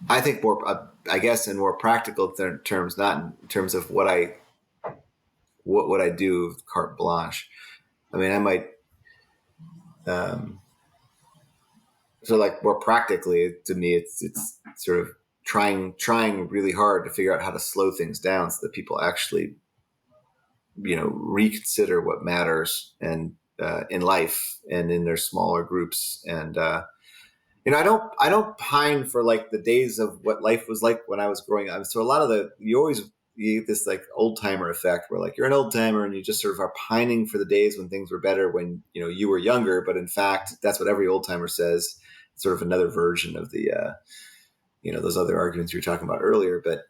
I think more, I guess, in more practical terms, not in terms of what would I do with carte blanche. I mean, I might, so like more practically to me, it's sort of trying really hard to figure out how to slow things down so that people actually, reconsider what matters and in life and in their smaller groups. And, I don't pine for like the days of what life was like when I was growing up. So a lot of you get this like old timer effect where like you're an old timer and you just sort of are pining for the days when things were better when, you were younger. But in fact, that's what every old timer says. It's sort of another version of the, those other arguments you were talking about earlier, but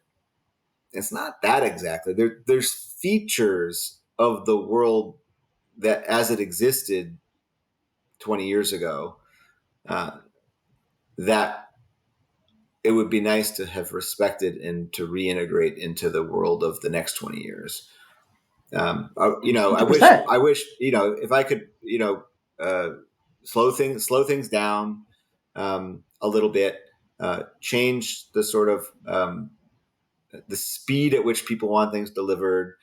it's not that exactly. There's features of the world that as it existed 20 years ago, that it would be nice to have respected and to reintegrate into the world of the next 20 years. I wish, if I could, slow things down a little bit, change the sort of the speed at which people want things delivered,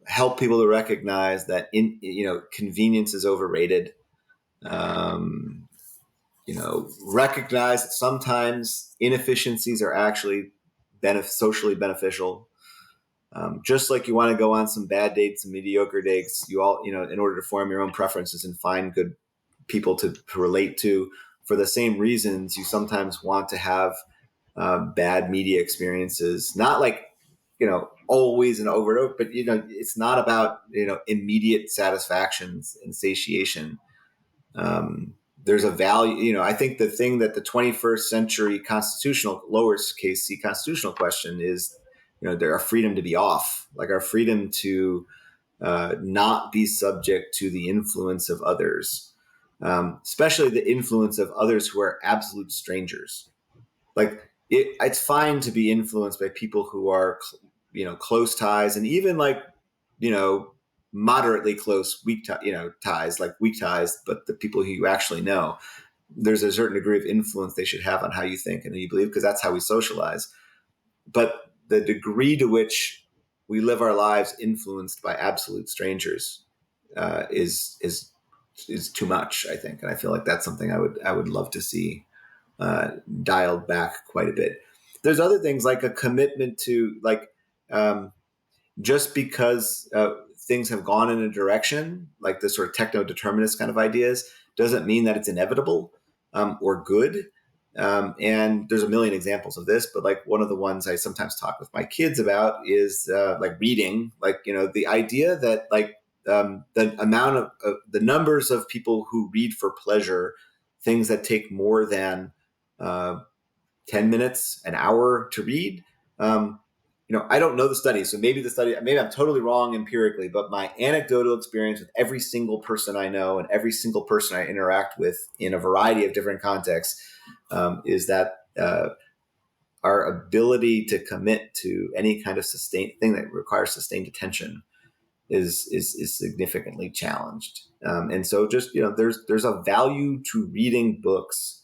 help people to recognize that convenience is overrated. Recognize that sometimes inefficiencies are actually socially beneficial. Just like you want to go on some bad dates and mediocre dates, you all, in order to form your own preferences and find good people to relate to, for the same reasons you sometimes want to have bad media experiences. Not like, always and over and over, but it's not about immediate satisfactions and satiation. There's a value. I think the thing that the 21st century constitutional, lowercase c constitutional question is, our freedom to be off, like our freedom to not be subject to the influence of others, especially the influence of others who are absolute strangers. Like it's fine to be influenced by people who are, close ties, and even like, moderately close, weak, ties, like weak ties, but the people who you actually know, there's a certain degree of influence they should have on how you think and who you believe, because that's how we socialize. But the degree to which we live our lives influenced by absolute strangers is too much, I think, and I feel like that's something I would love to see dialed back quite a bit. There's other things like a commitment to just because things have gone in a direction, like the sort of techno-determinist kind of ideas, doesn't mean that it's inevitable or good. And there's a million examples of this, but like one of the ones I sometimes talk with my kids about is like reading, like, the idea that like the amount of the numbers of people who read for pleasure, things that take more than 10 minutes, an hour to read. I don't know the study, so maybe I'm totally wrong empirically, but my anecdotal experience with every single person I know and every single person I interact with in a variety of different contexts is that our ability to commit to any kind of sustained thing that requires sustained attention is significantly challenged. And so just, there's a value to reading books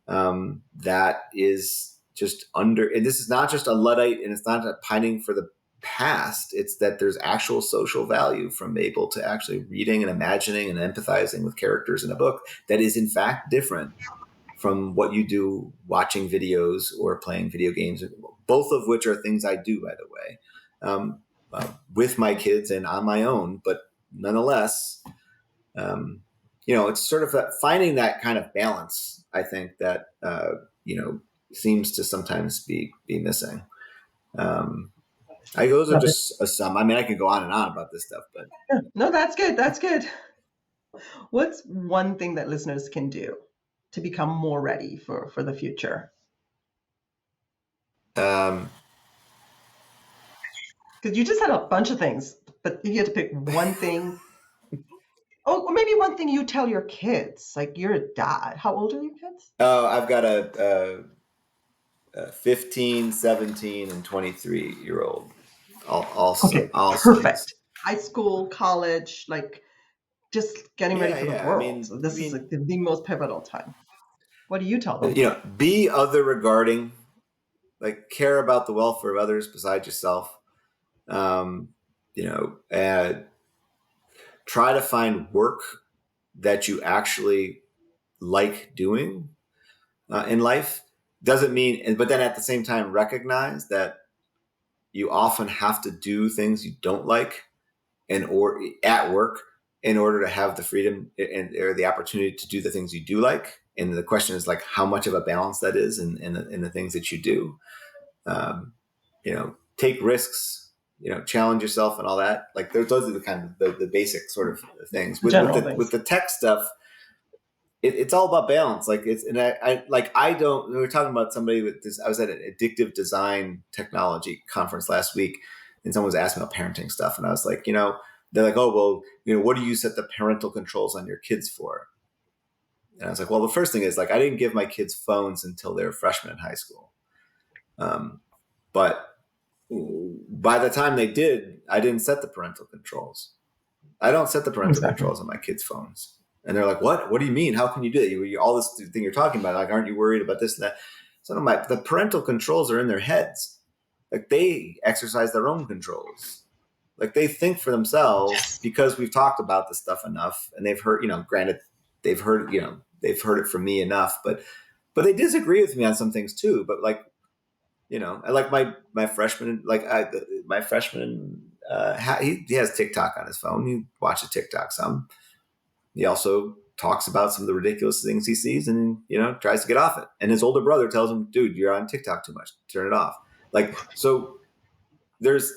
that is just and this is not just a Luddite, and it's not a pining for the past. It's that there's actual social value from able to actually reading and imagining and empathizing with characters in a book that is in fact different from what you do watching videos or playing video games, both of which are things I do, by the way, with my kids and on my own, but nonetheless, it's sort of finding that kind of balance, I think, that seems to sometimes be missing. Those are just some. I mean, I could go on and on about this stuff, but no, that's good. That's good. What's one thing that listeners can do to become more ready for the future? Because you just said a bunch of things, but if you had to pick one thing, or maybe one thing you tell your kids, like you're a dad. How old are your kids? I've got a 15, 17, and 23-year-old. Okay, perfect. High school, college, like just getting ready for the world. I mean, so this is like the most pivotal time. What do you tell them? Be other regarding, like care about the welfare of others besides yourself. Try to find work that you actually like doing in life. Doesn't mean, but then at the same time, recognize that you often have to do things you don't like or at work in order to have the freedom or the opportunity to do the things you do like. And the question is like how much of a balance that is in the things that you do. Take risks, challenge yourself and all that. Like those are the kind of the basic sort of things. With the tech stuff, it's all about balance. Like I don't. We were talking about somebody with this. I was at an addictive design technology conference last week, and someone was asking about parenting stuff, and I was like, they're like, oh well, what do you set the parental controls on your kids for? And I was like, well, the first thing is like I didn't give my kids phones until they were freshmen in high school, but by the time they did, I didn't set the parental controls. I don't set the parental controls on my kids' phones. And they're like, what? What do you mean? How can you do that? You all this thing you're talking about, like, aren't you worried about this and that? So the parental controls are in their heads. Like they exercise their own controls. Like they think for themselves because we've talked about this stuff enough, and they've heard, granted, they've heard it from me enough, but they disagree with me on some things too. But like, I like my freshman, my freshman, he has TikTok on his phone. He watches TikTok some. He also talks about some of the ridiculous things he sees and, tries to get off it. And his older brother tells him, dude, you're on TikTok too much. Turn it off. So there's,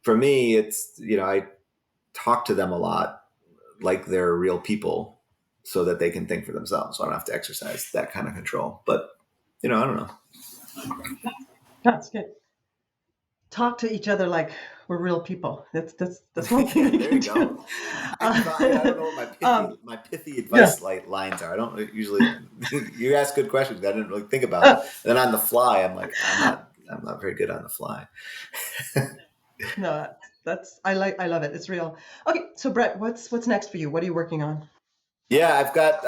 for me, it's, I talk to them a lot like they're real people so that they can think for themselves. So I don't have to exercise that kind of control. But, I don't know. That's good. Talk to each other like we're real people. That's one thing we can do. I don't know what my pithy advice lines are. I don't usually. You ask good questions. I didn't really think about it. And then on the fly, I'm like, I'm not very good on the fly. No, I love it. It's real. Okay, so Brett, what's next for you? What are you working on? Yeah, I've got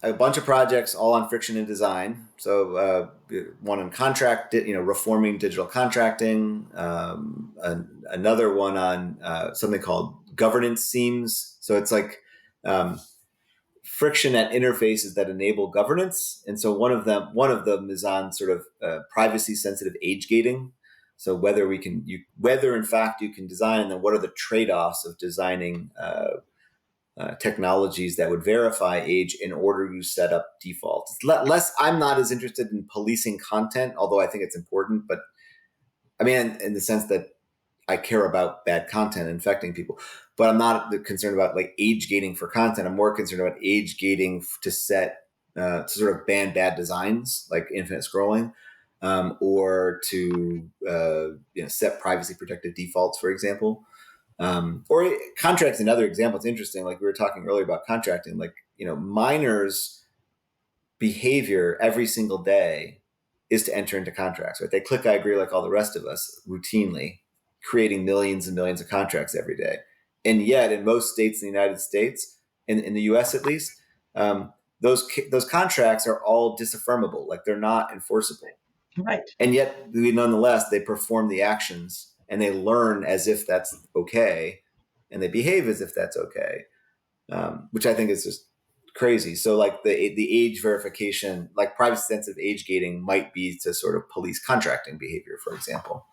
a bunch of projects all on friction and design. So one on contract, reforming digital contracting. Another one on something called governance seams. So it's like friction at interfaces that enable governance. And so one of them is on sort of privacy sensitive age gating. So whether in fact you can design, and then what are the trade-offs of designing technologies that would verify age in order to set up defaults. I'm not as interested in policing content, although I think it's important. But I mean, in the sense that I care about bad content infecting people, but I'm not concerned about like age gating for content. I'm more concerned about age gating to sort of ban bad designs like infinite scrolling, or to set privacy protected defaults, for example. Or contracts, another example. It's interesting. Like we were talking earlier about contracting, like, miners' behavior every single day is to enter into contracts, right? They click I agree like all the rest of us routinely, creating millions and millions of contracts every day. And yet in most states in the United States, in the US at least, those contracts are all disaffirmable. Like they're not enforceable. Right. And yet nonetheless, they perform the actions and they learn as if that's okay. And they behave as if that's okay. Which I think is just crazy. So like the age verification, like privacy sensitive age gating might be to sort of police contracting behavior, for example.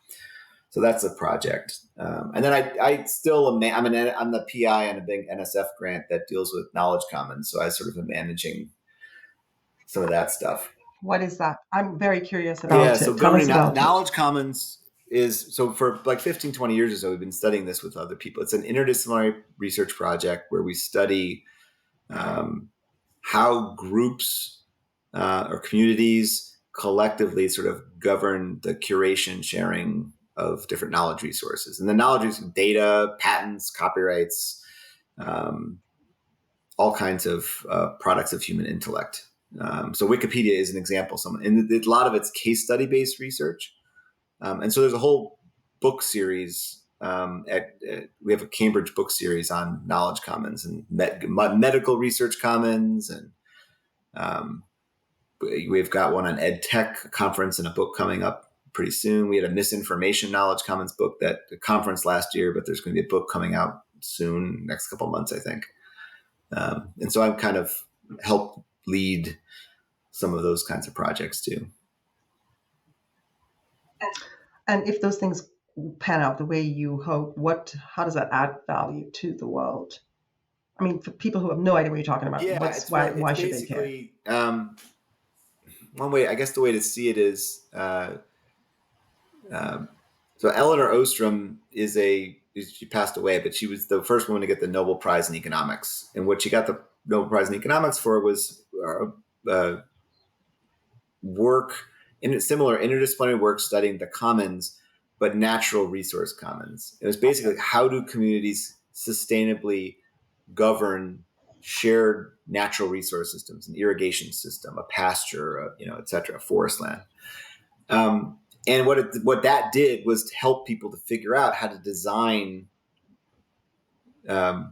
So that's a project. And then I still I'm the PI on a big NSF grant that deals with knowledge commons. So I sort of am managing some of that stuff. What is that? I'm very curious about it. So Tell us about knowledge commons is, so for like 15, 20 years or so, we've been studying this with other people. It's an interdisciplinary research project where we study how groups or communities collectively sort of govern the curation, sharing of different knowledge resources. And the knowledge is data, patents, copyrights, all kinds of products of human intellect. So Wikipedia is an example. And a lot of it's case study based research. And so there's a whole book series. We have a Cambridge book series on knowledge commons and medical research commons, and we've got one on ed tech conference and a book coming up pretty soon. We had a misinformation knowledge commons book that the conference last year, but there's going to be a book coming out soon, next couple of months, I think. And so I've kind of helped lead some of those kinds of projects too. And if those things pan out the way you hope, how does that add value to the world? I mean, for people who have no idea what you're talking about, why should they care? One way, I guess the way to see it is, so Eleanor Ostrom she passed away, but she was the first woman to get the Nobel Prize in economics. And what she got the Nobel Prize in economics for was work in similar interdisciplinary work studying the commons, but natural resource commons. It was basically how do communities sustainably govern shared natural resource systems, an irrigation system, a pasture, et cetera, forest land. And what that did was to help people to figure out how to design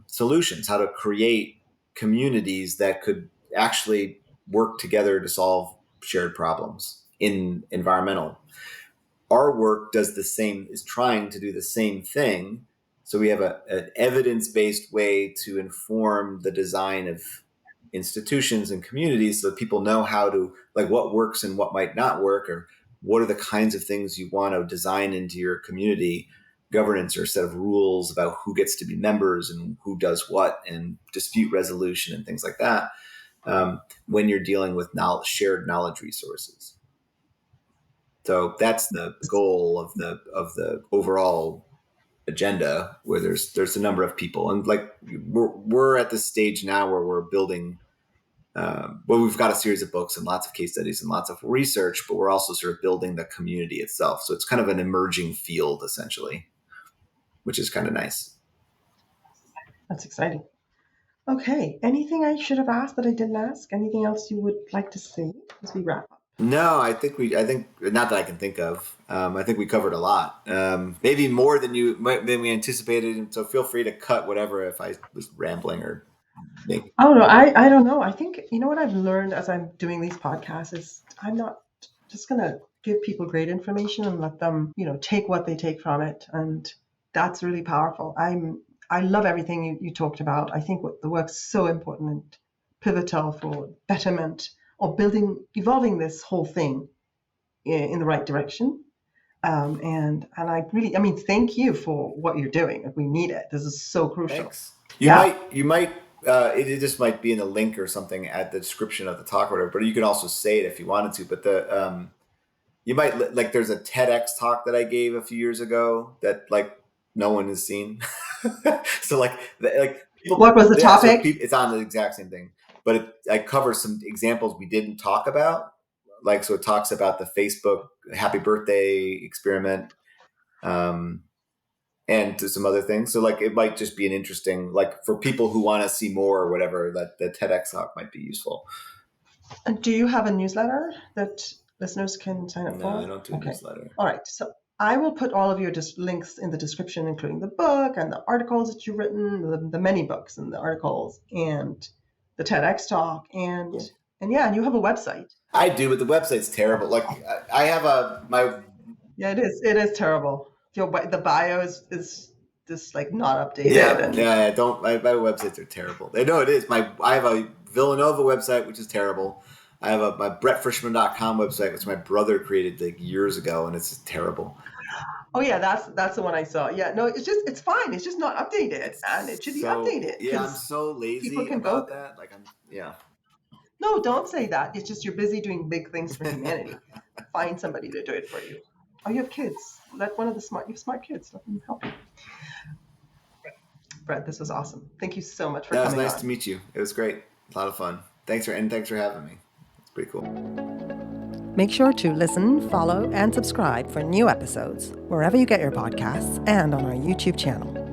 solutions, how to create communities that could actually work together to solve shared problems in environmental. Our work is trying to do the same thing. So we have an evidence-based way to inform the design of institutions and communities so that people know how to, like, what works and what might not work, or what are the kinds of things you want to design into your community governance or a set of rules about who gets to be members and who does what and dispute resolution and things like that when you're dealing with shared knowledge resources. So that's the goal of the overall agenda, where there's a number of people, and like we're at this stage now where we're building. Well, we've got a series of books and lots of case studies and lots of research, but we're also sort of building the community itself. So it's kind of an emerging field, essentially, which is kind of nice. That's exciting. Okay. Anything I should have asked that I didn't ask? Anything else you would like to say as we wrap up? No, I think not that I can think of. I think we covered a lot, maybe more than we anticipated. So feel free to cut whatever if I was rambling or make. I don't know. I don't know. I think, what I've learned as I'm doing these podcasts is I'm not just going to give people great information and let them, take what they take from it. And that's really powerful. I love everything you talked about. I think the work's so important and pivotal for betterment or evolving this whole thing in the right direction. And I really, thank you for what you're doing. We need it. This is so crucial. Thanks. You might, it just might be in a link or something at the description of the talk or whatever, but you could also say it if you wanted to. But you might, like, there's a TEDx talk that I gave a few years ago that like no one has seen. So what was the topic? So it's on the exact same thing, but I cover some examples we didn't talk about. Like, so it talks about the Facebook happy birthday experiment, and some other things. So like, it might just be an interesting, like, for people who want to see more or whatever, that the TEDx talk might be useful. And do you have a newsletter that listeners can sign up for? No, I don't do a newsletter. All right. So I will put all of your links in the description, including the book and the articles that you've written, the many books and the articles and the TEDx talk. And and you have a website. I do, but the website's terrible. Like, I have Yeah, it is. It is terrible. The bio is just like not updated. Yeah. My websites are terrible. I know it is. I have a Villanova website, which is terrible. I have my brettfrischmann.com website, which my brother created like years ago, and it's terrible. Oh yeah, that's the one I saw. Yeah, no, it's fine. It's just not updated, and it should be updated. Yeah, I'm so lazy about that. Like, No, don't say that. It's just you're busy doing big things for humanity. Find somebody to do it for you. Oh, you have kids. Let you have smart kids. Let them help you. Brett, this was awesome. Thank you so much for coming on. It was nice to meet you. It was great. A lot of fun. Thanks for having me. It's pretty cool. Make sure to listen, follow, and subscribe for new episodes wherever you get your podcasts and on our YouTube channel.